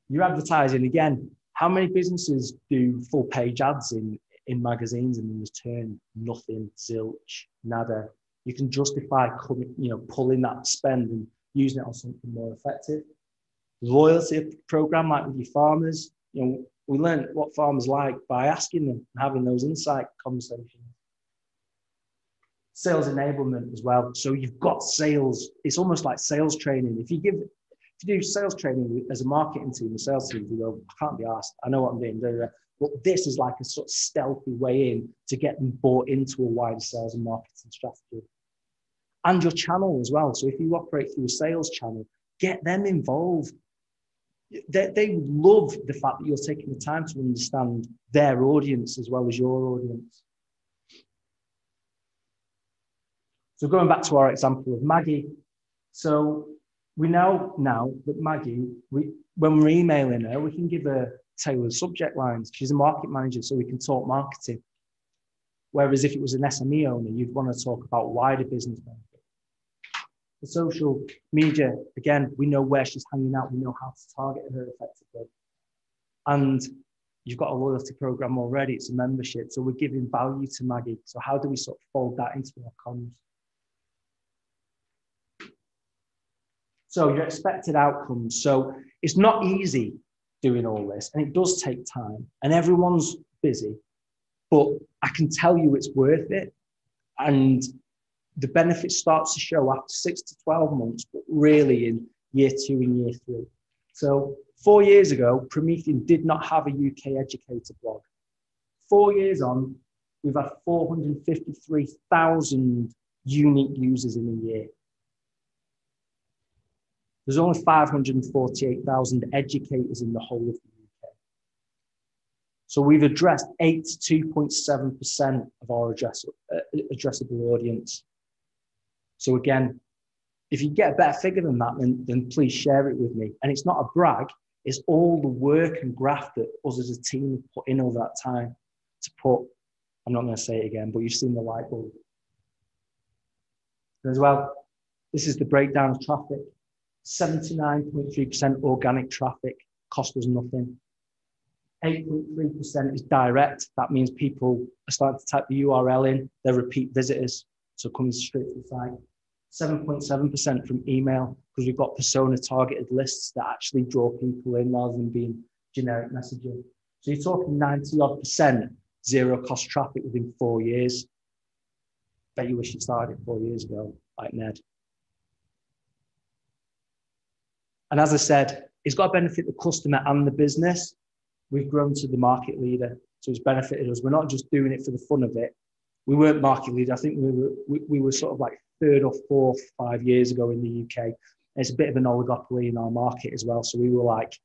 You're advertising again. How many businesses do full page ads in magazines and in return nothing, zilch, nada? You can justify pulling that spend and using it on something more effective. Loyalty program, like with your farmers. You know, we learn what farmers like by asking them and having those insight conversations. Sales enablement as well. So you've got sales. It's almost like sales training. If you do sales training as a marketing team, a sales team, you go, I can't be asked. I know what I'm doing. But this is like a sort of stealthy way in to get them bought into a wider sales and marketing strategy. And your channel as well. So if you operate through a sales channel, get them involved. They love the fact that you're taking the time to understand their audience as well as your audience. So going back to our example of Maggie. So we know now that Maggie, when we're emailing her, we can give her tailored subject lines. She's a market manager, so we can talk marketing. Whereas if it was an SME owner, you'd want to talk about wider business benefits. The social media, again, we know where she's hanging out. We know how to target her effectively. And you've got a loyalty program already. It's a membership. So we're giving value to Maggie. So how do we sort of fold that into our comms? So your expected outcomes. So it's not easy doing all this, and it does take time, and everyone's busy, but I can tell you it's worth it. And the benefit starts to show after 6 to 12 months, but really in year 2 and year 3. So 4 years ago, Promethean did not have a UK educator blog. 4 years on, we've had 453,000 unique users in a year. There's only 548,000 educators in the whole of the UK. So we've addressed 82.7% of our addressable audience. So again, if you get a better figure than that, then please share it with me. And it's not a brag, it's all the work and graft that us as a team have put in over that time to put, I'm not going to say it again, but you've seen the light bulb. And as well, this is the breakdown of traffic. 79.3% organic traffic, cost us nothing. 8.3% is direct. That means people are starting to type the URL in, they're repeat visitors, so coming straight to the site. 7.7% from email, because we've got persona targeted lists that actually draw people in rather than being generic messaging. So you're talking 90-odd% zero cost traffic within 4 years. Bet you wish you started it 4 years ago, like Ned. And as I said, it's got to benefit the customer and the business. we've grown to the market leader. So it's benefited us. We're not just doing it for the fun of it. We weren't market leader. I think we were sort of like third or fourth 5 years ago in the UK. And it's a bit of an oligopoly in our market as well. So we were like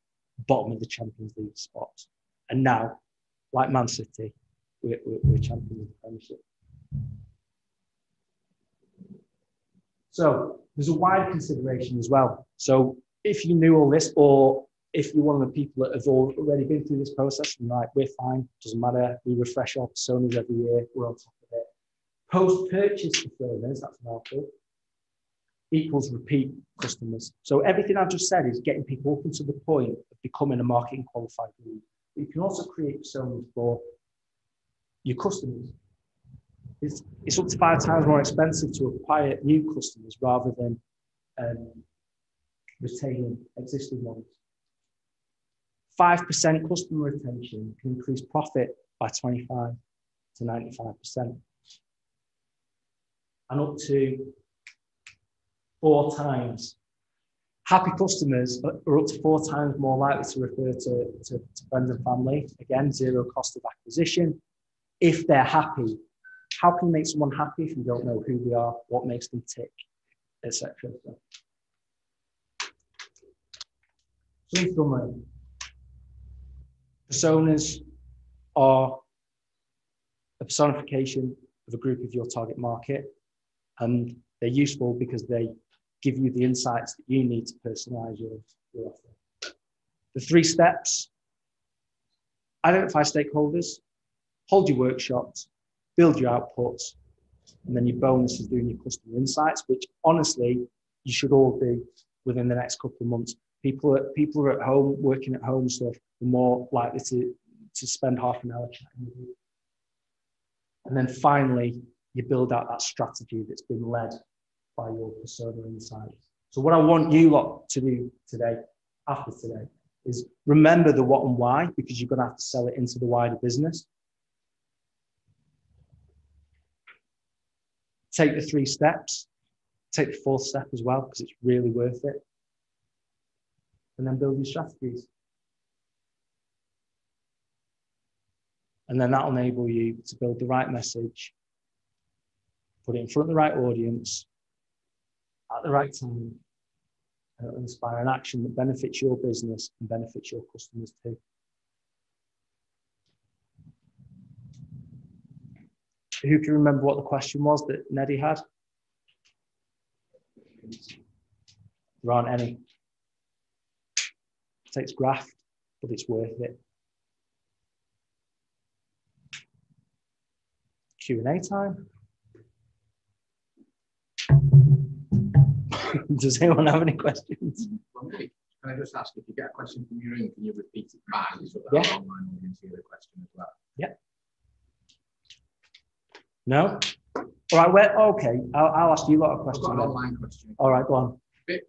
bottom of the Champions League spots. And now, like Man City, we're champions of the Premiership. So there's a wider consideration as well. So if you knew all this, or if you're one of the people that have already been through this process, and like, we're fine, doesn't matter, we refresh our personas every year, we're on top of it. Post-purchase fulfillment, that's powerful, equals repeat customers. So everything I've just said is getting people up until the point of becoming a marketing qualified lead. But you can also create personas for your customers. It's up to 5 times more expensive to acquire new customers rather than retaining existing ones. 5% customer retention can increase profit by 25 to 95%. And up to 4 times. Happy customers are up to 4 times more likely to refer to friends and family. Again, 0 cost of acquisition. If they're happy, how can you make someone happy if you don't know who they are, what makes them tick, etc. So in summary, personas are a personification of a group of your target market, and they're useful because they give you the insights that you need to personalize your offer. The 3 steps: identify stakeholders, hold your workshops, build your outputs, and then your bonus is doing your customer insights, which honestly, you should all do within the next couple of months. People are at home, working at home stuff, are more likely to spend half an hour chatting with you. And then finally, you build out that strategy that's been led by your persona insights. So what I want you lot to do today, after today, is remember the what and why, because you're going to have to sell it into the wider business. Take the 3 steps, take the 4th step as well, because it's really worth it. And then build your strategies. And then that'll enable you to build the right message, put it in front of the right audience, at the right time, and it'll inspire an action that benefits your business and benefits your customers too. Who can remember what the question was that Neddy had? There aren't any. It takes graft, but it's worth it. Q&A time. Does anyone have any questions? Can I just ask, if you get a question from your room, can you repeat it back so that Yeah. our online audience hear the question as well? Yeah. No? All right, okay. I'll ask you a lot of I've questions. got an then. online question. All right, go on. Vic,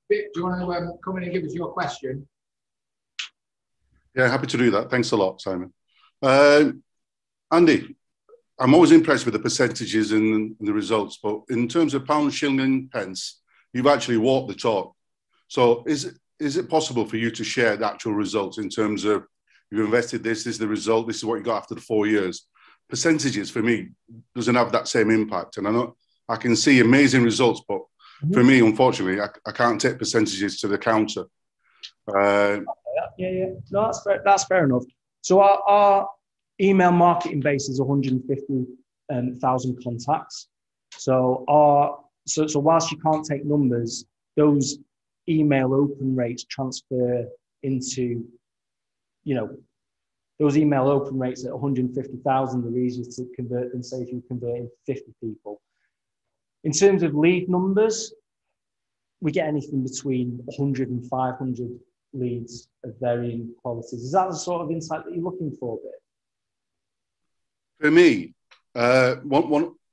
do you want to come in and give us your question? Yeah, happy to do that. Thanks a lot, Simon. Andy, I'm always impressed with the percentages and the results, but in terms of pound, shilling, and pence, you've actually walked the talk. So is it possible for you to share the actual results in terms of you've invested this is the result, this is what you got after the 4 years? Percentages for me doesn't have that same impact. And I know I can see amazing results, but for me, unfortunately, I can't take percentages to the counter. Yeah. No, that's fair enough. So our email marketing base is 150,000 contacts. So whilst you can't take numbers, those email open rates transfer into, those email open rates at 150,000 are easier to convert than, say, if you convert in 50 people. In terms of lead numbers, we get anything between 100 and 500 leads of varying qualities. Is that the sort of insight that you're looking for, Vic? For me, an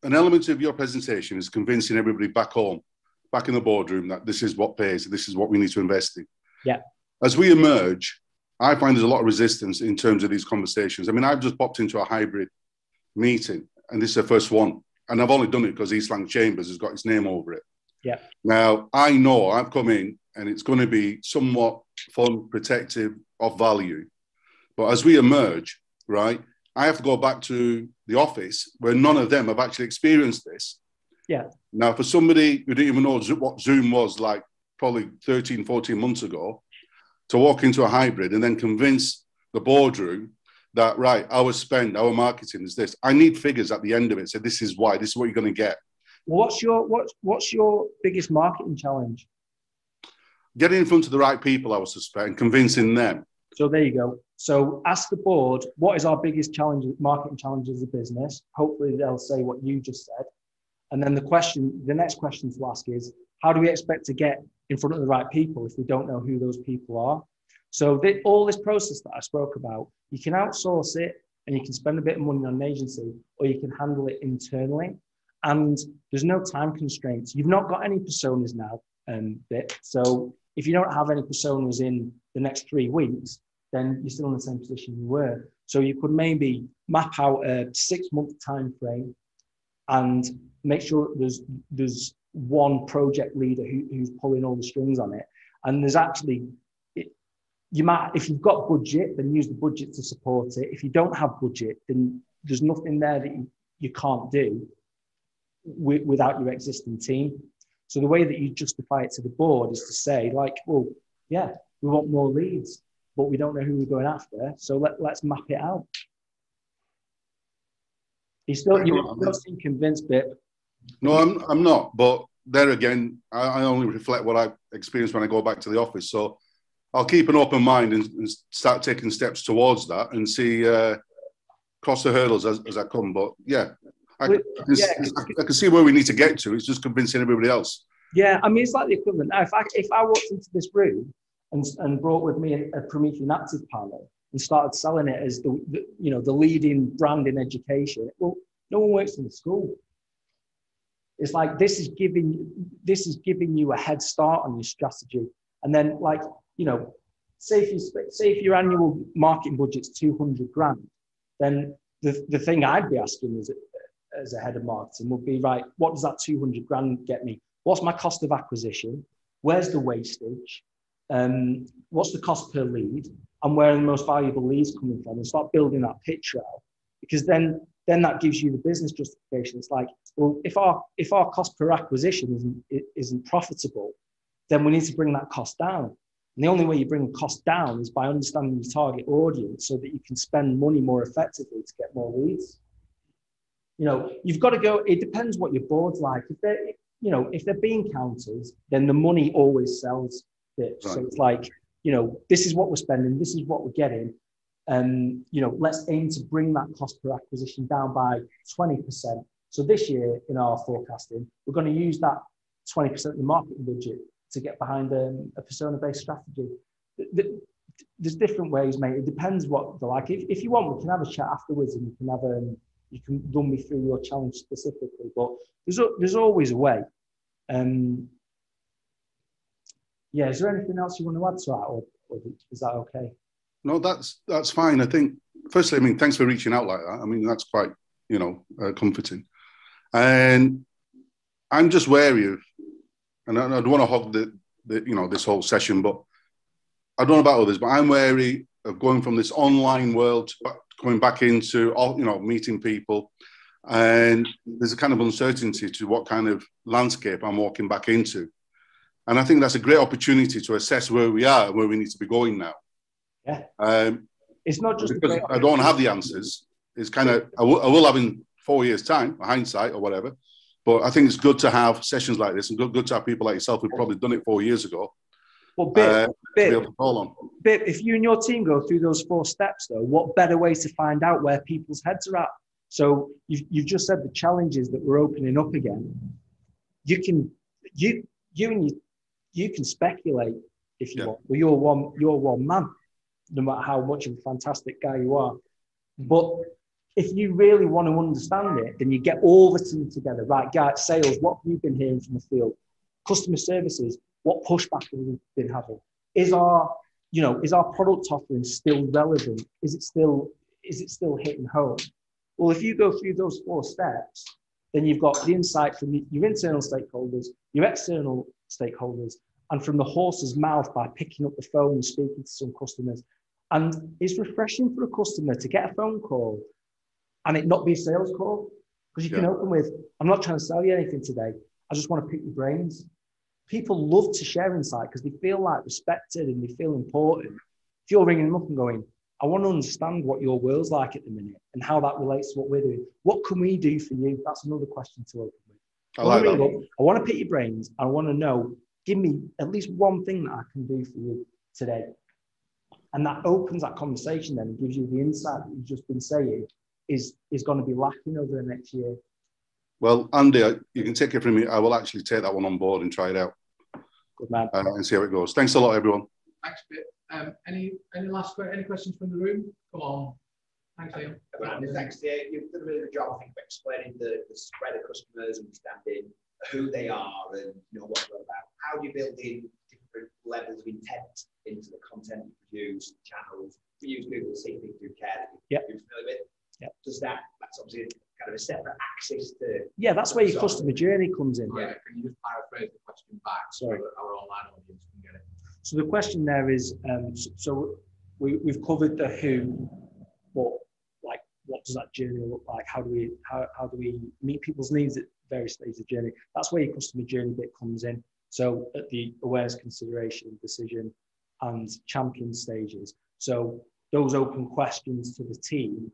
element of your presentation is convincing everybody back home, back in the boardroom, that this is what pays, this is what we need to invest in. Yeah. As we emerge, I find there's a lot of resistance in terms of these conversations. I mean, I've just popped into a hybrid meeting, and this is the first one. And I've only done it because East Lang Chambers has got its name over it. Yeah. Now, I know I've come in, and it's going to be somewhat fun, protective, of value. But as we emerge, right, I have to go back to the office where none of them have actually experienced this. Yeah. Now, for somebody who didn't even know what Zoom was like probably 13, 14 months ago, to walk into a hybrid and then convince the boardroom that, right, our spend, our marketing is this. I need figures at the end of it. So this is why, this is what you're going to get. Well, what's your biggest marketing challenge? Getting in front of the right people, I would suspect, and convincing them. So there you go. So ask the board, what is our biggest challenge, marketing challenge as a business? Hopefully they'll say what you just said. And then the next question to ask is, how do we expect to get in front of the right people if we don't know who those people are? So all this process that I spoke about, you can outsource it and you can spend a bit of money on an agency, or you can handle it internally. And there's no time constraints. You've not got any personas now, So if you don't have any personas in the next 3 weeks, then you're still in the same position you were. So you could maybe map out a 6-month time frame and make sure there's one project leader who's pulling all the strings on it. And there's actually, if you've got budget, then use the budget to support it. If you don't have budget, then there's nothing there that you can't do without your existing team. So the way that you justify it to the board is to say, like, well, yeah, we want more leads, but we don't know who we're going after. So let's map it out. You don't seem convinced, Bip. No, I'm not. But there again, I only reflect what I experience when I go back to the office. So I'll keep an open mind and start taking steps towards that and see, cross the hurdles as I come. But yeah, I can see where we need to get to. It's just convincing everybody else. Yeah, I mean, it's like the equivalent. Now, if I walked into this room and brought with me a Promethean active panel and started selling it as the leading brand in education, well, no one works in the school. It's like this is giving you a head start on your strategy. And then, like, say if your annual marketing budget's 200 grand, then the thing I'd be asking as a head of marketing would be, right, what does that 200 grand get me? What's my cost of acquisition? Where's the wastage? What's the cost per lead? And where are the most valuable leads coming from? And start building that picture out, because then that gives you the business justification. It's like, well, if our cost per acquisition isn't profitable, then we need to bring that cost down. And the only way you bring cost down is by understanding your target audience so that you can spend money more effectively to get more leads. You've got to go, it depends what your board's like. If they're bean counters, then the money always sells it. Right. So it's like, this is what we're spending, this is what we're getting. Let's aim to bring that cost per acquisition down by 20%. So this year in our forecasting, we're going to use that 20% of the marketing budget to get behind a persona-based strategy. There's different ways, mate. It depends what they're like. If you want, we can have a chat afterwards, and you can run me through your challenge specifically. But there's always a way. Yeah. Is there anything else you want to add to that, or is that okay? No, that's fine. I think, firstly, thanks for reaching out like that. That's quite, comforting. And I'm just wary of, and I don't want to hog this whole session, but I don't know about others, but I'm wary of going from this online world, going back into, meeting people. And there's a kind of uncertainty to what kind of landscape I'm walking back into. And I think that's a great opportunity to assess where we are and where we need to be going now. Yeah. It's not just because I don't have the answers. It's kind of, I will have in 4 years' time, hindsight or whatever. But I think it's good to have sessions like this, and good to have people like yourself who've probably done it 4 years ago. Well, Bip, if you and your team go through those 4 steps, though, what better way to find out where people's heads are at? So you've just said the challenges that we're opening up again. You can speculate if you want. Well, you're one man, no matter how much of a fantastic guy you are. But if you really want to understand it, then you get all the team together. Right, guys, sales, what have you been hearing from the field? Customer services, what pushback have we been having? Is our product offering still relevant? Is it still hitting home? Well, if you go through those 4 steps, then you've got the insight from your internal stakeholders, your external stakeholders, and from the horse's mouth by picking up the phone and speaking to some customers. And it's refreshing for a customer to get a phone call and it not be a sales call, because you can open with, I'm not trying to sell you anything today. I just want to pick your brains. People love to share insight because they feel like respected and they feel important. If you're ringing them up and going, I want to understand what your world's like at the minute and how that relates to what we're doing. What can we do for you? That's another question to open with. I like that. I want to pick your brains. I want to know, give me at least one thing that I can do for you today. And that opens that conversation then and gives you the insight that you've just been saying is going to be lacking over the next year. Well, Andy, you can take it from me. I will actually take that one on board and try it out. Good man. And see how it goes. Thanks a lot, everyone. Thanks, Pip. Any questions from the room? Come on. Thanks, Liam. Thanks, you've done a really good job, I think, of explaining the spread of customers, understanding who they are and what they're about. How do you build in different levels of intent into the content you produce, channels? We use Google, see if do care that you're familiar with. Yep. Does that's obviously kind of a separate axis to... Yeah, that's where your customer journey comes in. Yeah, can you just paraphrase the question back so that our online audience can get it? So the question there is, so we've covered the who, but like, what does that journey look like? How do we meet people's needs at various stages of the journey? That's where your customer journey bit comes in. So at the awareness, consideration, decision, and champion stages. So those open questions to the team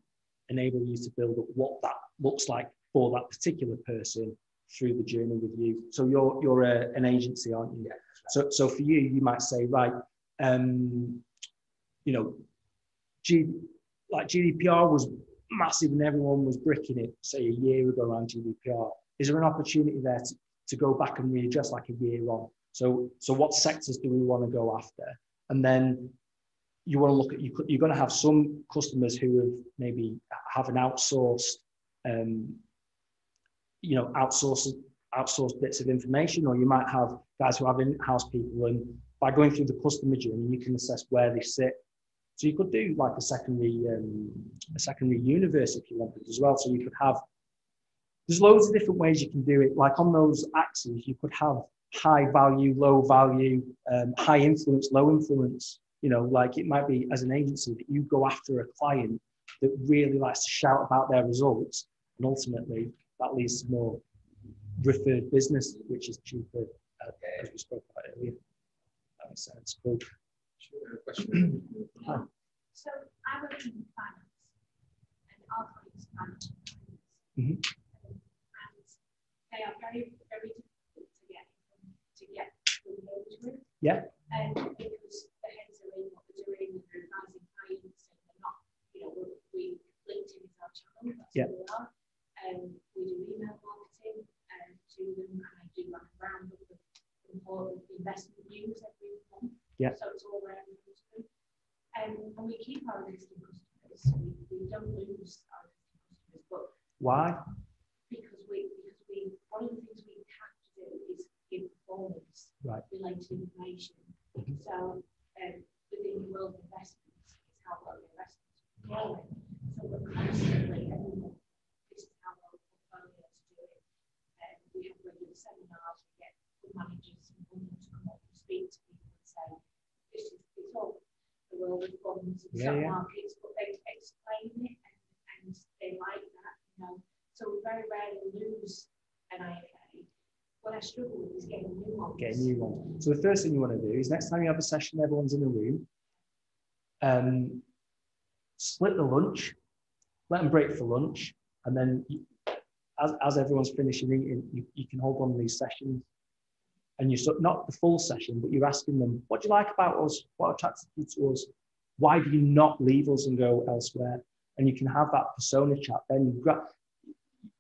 enable you to build up what that looks like for that particular person through the journey with you. So you're an agency, aren't you? Yeah. So for you, you might say, right, GDPR was massive and everyone was bricking it, say a year ago around GDPR. Is there an opportunity there to go back and readjust like a year on? So what sectors do we want to go after? And then you want to look at, you're going to have some customers who have maybe have an outsourced, outsourced bits of information, or you might have guys who have in-house people, and by going through the customer journey, you can assess where they sit. So you could do like a secondary universe if you wanted as well. So you could have, there's loads of different ways you can do it. Like on those axes, you could have high value, low value, high influence, low influence. Like it might be as an agency that you go after a client that really likes to shout about their results, and ultimately that leads to more referred business, which is cheaper, as we spoke about earlier. That makes sense. Cool. Question. So I work in finance, and our colleagues finance, Mm-hmm. and they are very, very difficult to get engaged with. Yeah. And because the heads are in what they're doing, and they're advising clients, and they're not, LinkedIn is our channel, that's who we are. We do email marketing to them, and I do like a roundup of important investment news every month. Yeah. So it's all around the country. And we keep our existing customers. We don't lose our existing customers, but why? Because we one of the things we have to do is give performance related information. Mm-hmm. So within the world of investments, it's how well the investments are growing. So we're constantly every month, this is how well the portfolio is doing. We have regular seminars, we get good managers and women to come up and speak to people and say, it's all the world of funds and stock markets, but they explain it and they like that, So we very rarely lose an IFA. What I struggle with is getting new ones. Get a new one. So the first thing you want to do is next time you have a session, everyone's in a room, split the lunch, let them break for lunch, and then as everyone's finishing eating, you can hold one of these sessions. And you're not the full session, but you're asking them, what do you like about us? What attracted you to us? Why do you not leave us and go elsewhere? And you can have that persona chat. Then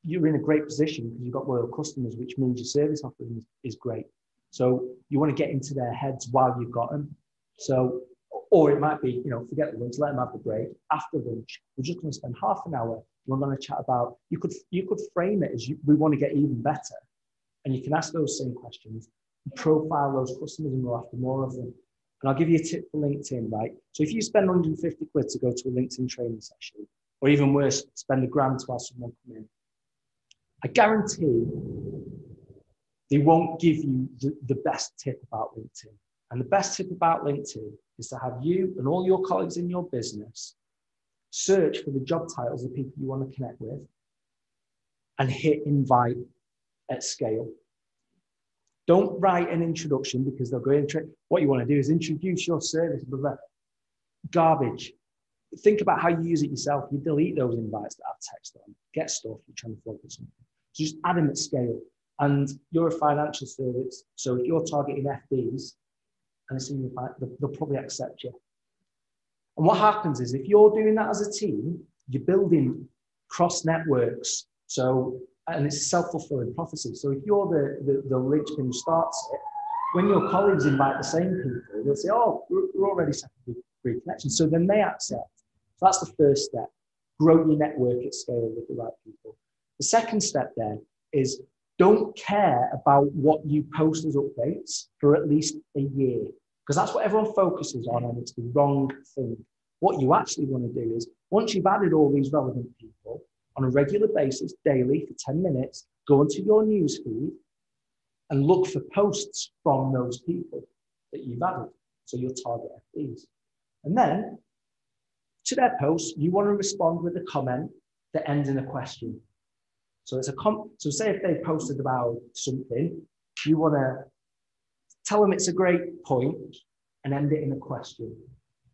you're in a great position because you've got loyal customers, which means your service offering is great. So you want to get into their heads while you've got them. So, or it might be, forget the lunch, let them have the break. After lunch, we're just going to spend half an hour. We're going to chat about, you could frame it as we want to get even better. And you can ask those same questions, profile those customers, and go after more of them. And I'll give you a tip for LinkedIn, right? So if you spend 150 quid to go to a LinkedIn training session, or even worse, spend £1,000 to have someone come in, I guarantee they won't give you the best tip about LinkedIn. And the best tip about LinkedIn is to have you and all your colleagues in your business search for the job titles of people you want to connect with and hit invite at scale. Don't write an introduction because they'll go into it. What you want to do is introduce your service. Garbage. Think about how you use it yourself. You delete those invites that have text on. Get stuff you're trying to focus on. So just add them at scale. And you're a financial service. So if you're targeting FDs, and they'll probably accept you. And what happens is if you're doing that as a team, you're building cross networks. So, and it's a self-fulfilling prophecy. So if you're the linchpin who starts it, when your colleagues invite the same people, they'll say, oh, we're already set up with great connections. So then they accept. So that's the first step. Grow your network at scale with the right people. The second step then is don't care about what you post as updates for at least a year, because that's what everyone focuses on, and it's the wrong thing. What you actually want to do is, once you've added all these relevant people on a regular basis, daily for 10 minutes, go into your newsfeed and look for posts from those people that you've added. So you'll target FDs. And then to their posts, you want to respond with a comment that ends in a question. So it's so say if they posted about something, you want to tell them it's a great point and end it in a question,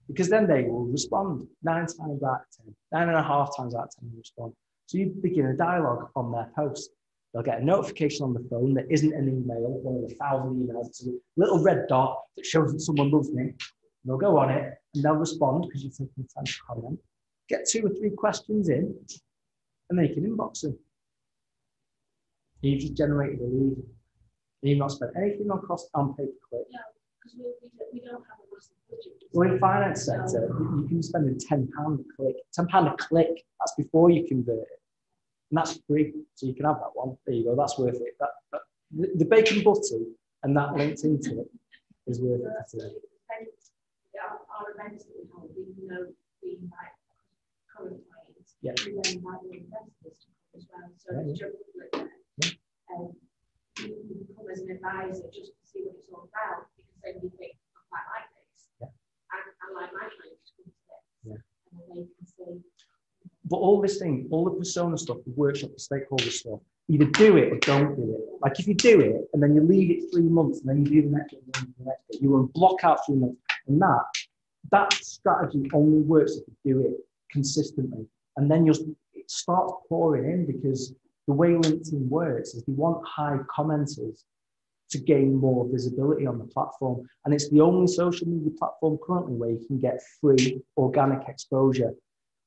because then they will respond 9 times out of 10, 9.5 times out of 10 will respond. So you begin a dialogue on their post. They'll get a notification on the phone that isn't an email, one of the 1,000 emails. It's a little red dot that shows that someone loves me. And they'll go on it and they'll respond because you've taken the time to comment. Get 2 or 3 questions in, and then you can inbox them. You've just generated a lead. And you've not spent anything on cost on pay-per-click. No, because we don't have a massive budget. Well, in finance sector, you can be spending £10 a click. £10 a click, that's before you convert it. And that's free, so you can have that one. There you go, that's worth it. The bacon butty and that linked into it is worth it. Our events that we hold, we know we invite current clients, yeah. We then invite the investors to come as well. So it's just like you come as an advisor just to see what it's all about, because then you think, I quite like this. Yeah. I like my clients to come to this. Yeah. And then they can see. But all this thing, all the persona stuff, the workshop, the stakeholder stuff, either do it or don't do it. Like if you do it and then you leave it 3 months and then you do the next one, you will block out 3 months. And that strategy only works if you do it consistently. And then it starts pouring in, because the way LinkedIn works is they want high commenters to gain more visibility on the platform. And it's the only social media platform currently where you can get free organic exposure.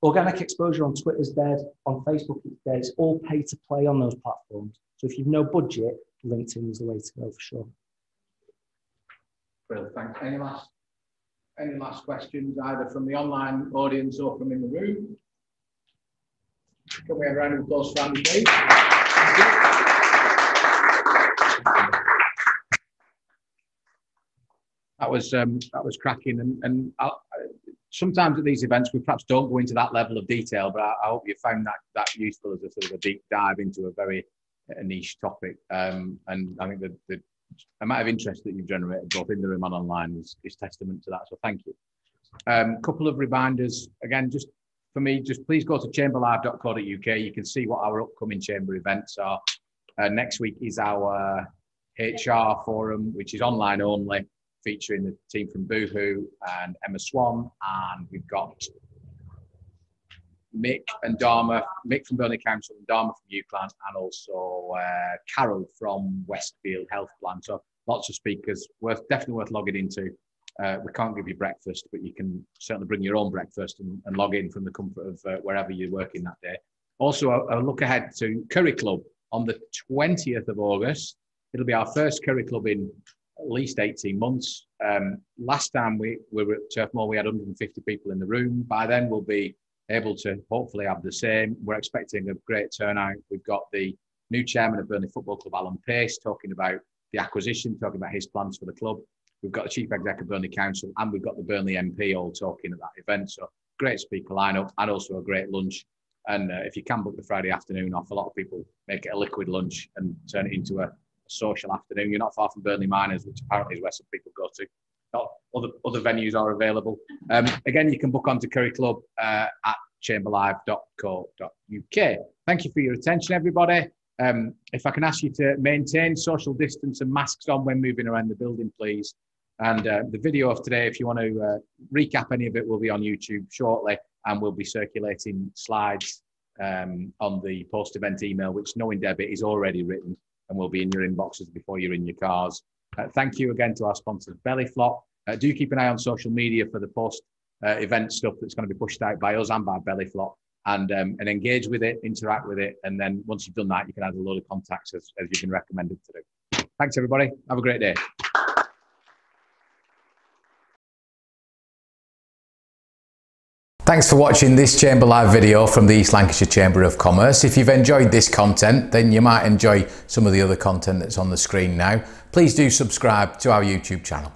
Organic exposure on Twitter is dead, on Facebook it's dead. It's all pay to play on those platforms. So if you've no budget, LinkedIn is the way to go for sure. Brilliant, thanks. Any last questions, either from the online audience or from in the room? Can we have a round of applause for Andy, please? That was cracking, and sometimes at these events we perhaps don't go into that level of detail, but I hope you found that useful as a sort of a deep dive into a very niche topic. And I think the amount of interest that you've generated both in the room and online is testament to that. So thank you. Couple of reminders again, just for me, just please go to chamberlive.co.uk. You can see what our upcoming chamber events are. Next week is our HR forum, which is online only, featuring the team from Boohoo and Emma Swan, and we've got Mick from Burnley Council and Dharma from UCLan, and also Carol from Westfield Health Plan. So lots of speakers, definitely worth logging into. We can't give you breakfast, but you can certainly bring your own breakfast and log in from the comfort of wherever you're working that day. Also, a look ahead to Curry Club on the 20th of August. It'll be our first Curry Club in at least 18 months. Last time we were at Turf Moor, we had 150 people in the room. By then, we'll be able to hopefully have the same. We're expecting a great turnout. We've got the new chairman of Burnley Football Club, Alan Pace, talking about the acquisition, talking about his plans for the club. We've got the chief exec of Burnley Council, and we've got the Burnley MP all talking at that event. So great speaker lineup, and also a great lunch. And if you can book the Friday afternoon off, a lot of people make it a liquid lunch and turn it into a social afternoon. You're not far from Burnley Miners, which apparently is where some people go to. other venues are available. Again, you can book onto Curry Club at chamberlive.co.uk. Thank you for your attention, everybody. If I can ask you to maintain social distance and masks on when moving around the building, please. And the video of today, if you want to recap any of it, will be on YouTube shortly, and we'll be circulating slides on the post-event email, which, knowing Debbie, is already written and will be in your inboxes before you're in your cars. Thank you again to our sponsors, Bellyflop. Do keep an eye on social media for the post-event stuff that's going to be pushed out by us and by Bellyflop, and engage with it, interact with it, and then once you've done that, you can add a load of contacts as you've been recommended to do. Thanks, everybody. Have a great day. Thanks for watching this Chamber Live video from the East Lancashire Chamber of Commerce. If you've enjoyed this content, then you might enjoy some of the other content that's on the screen now. Please do subscribe to our YouTube channel.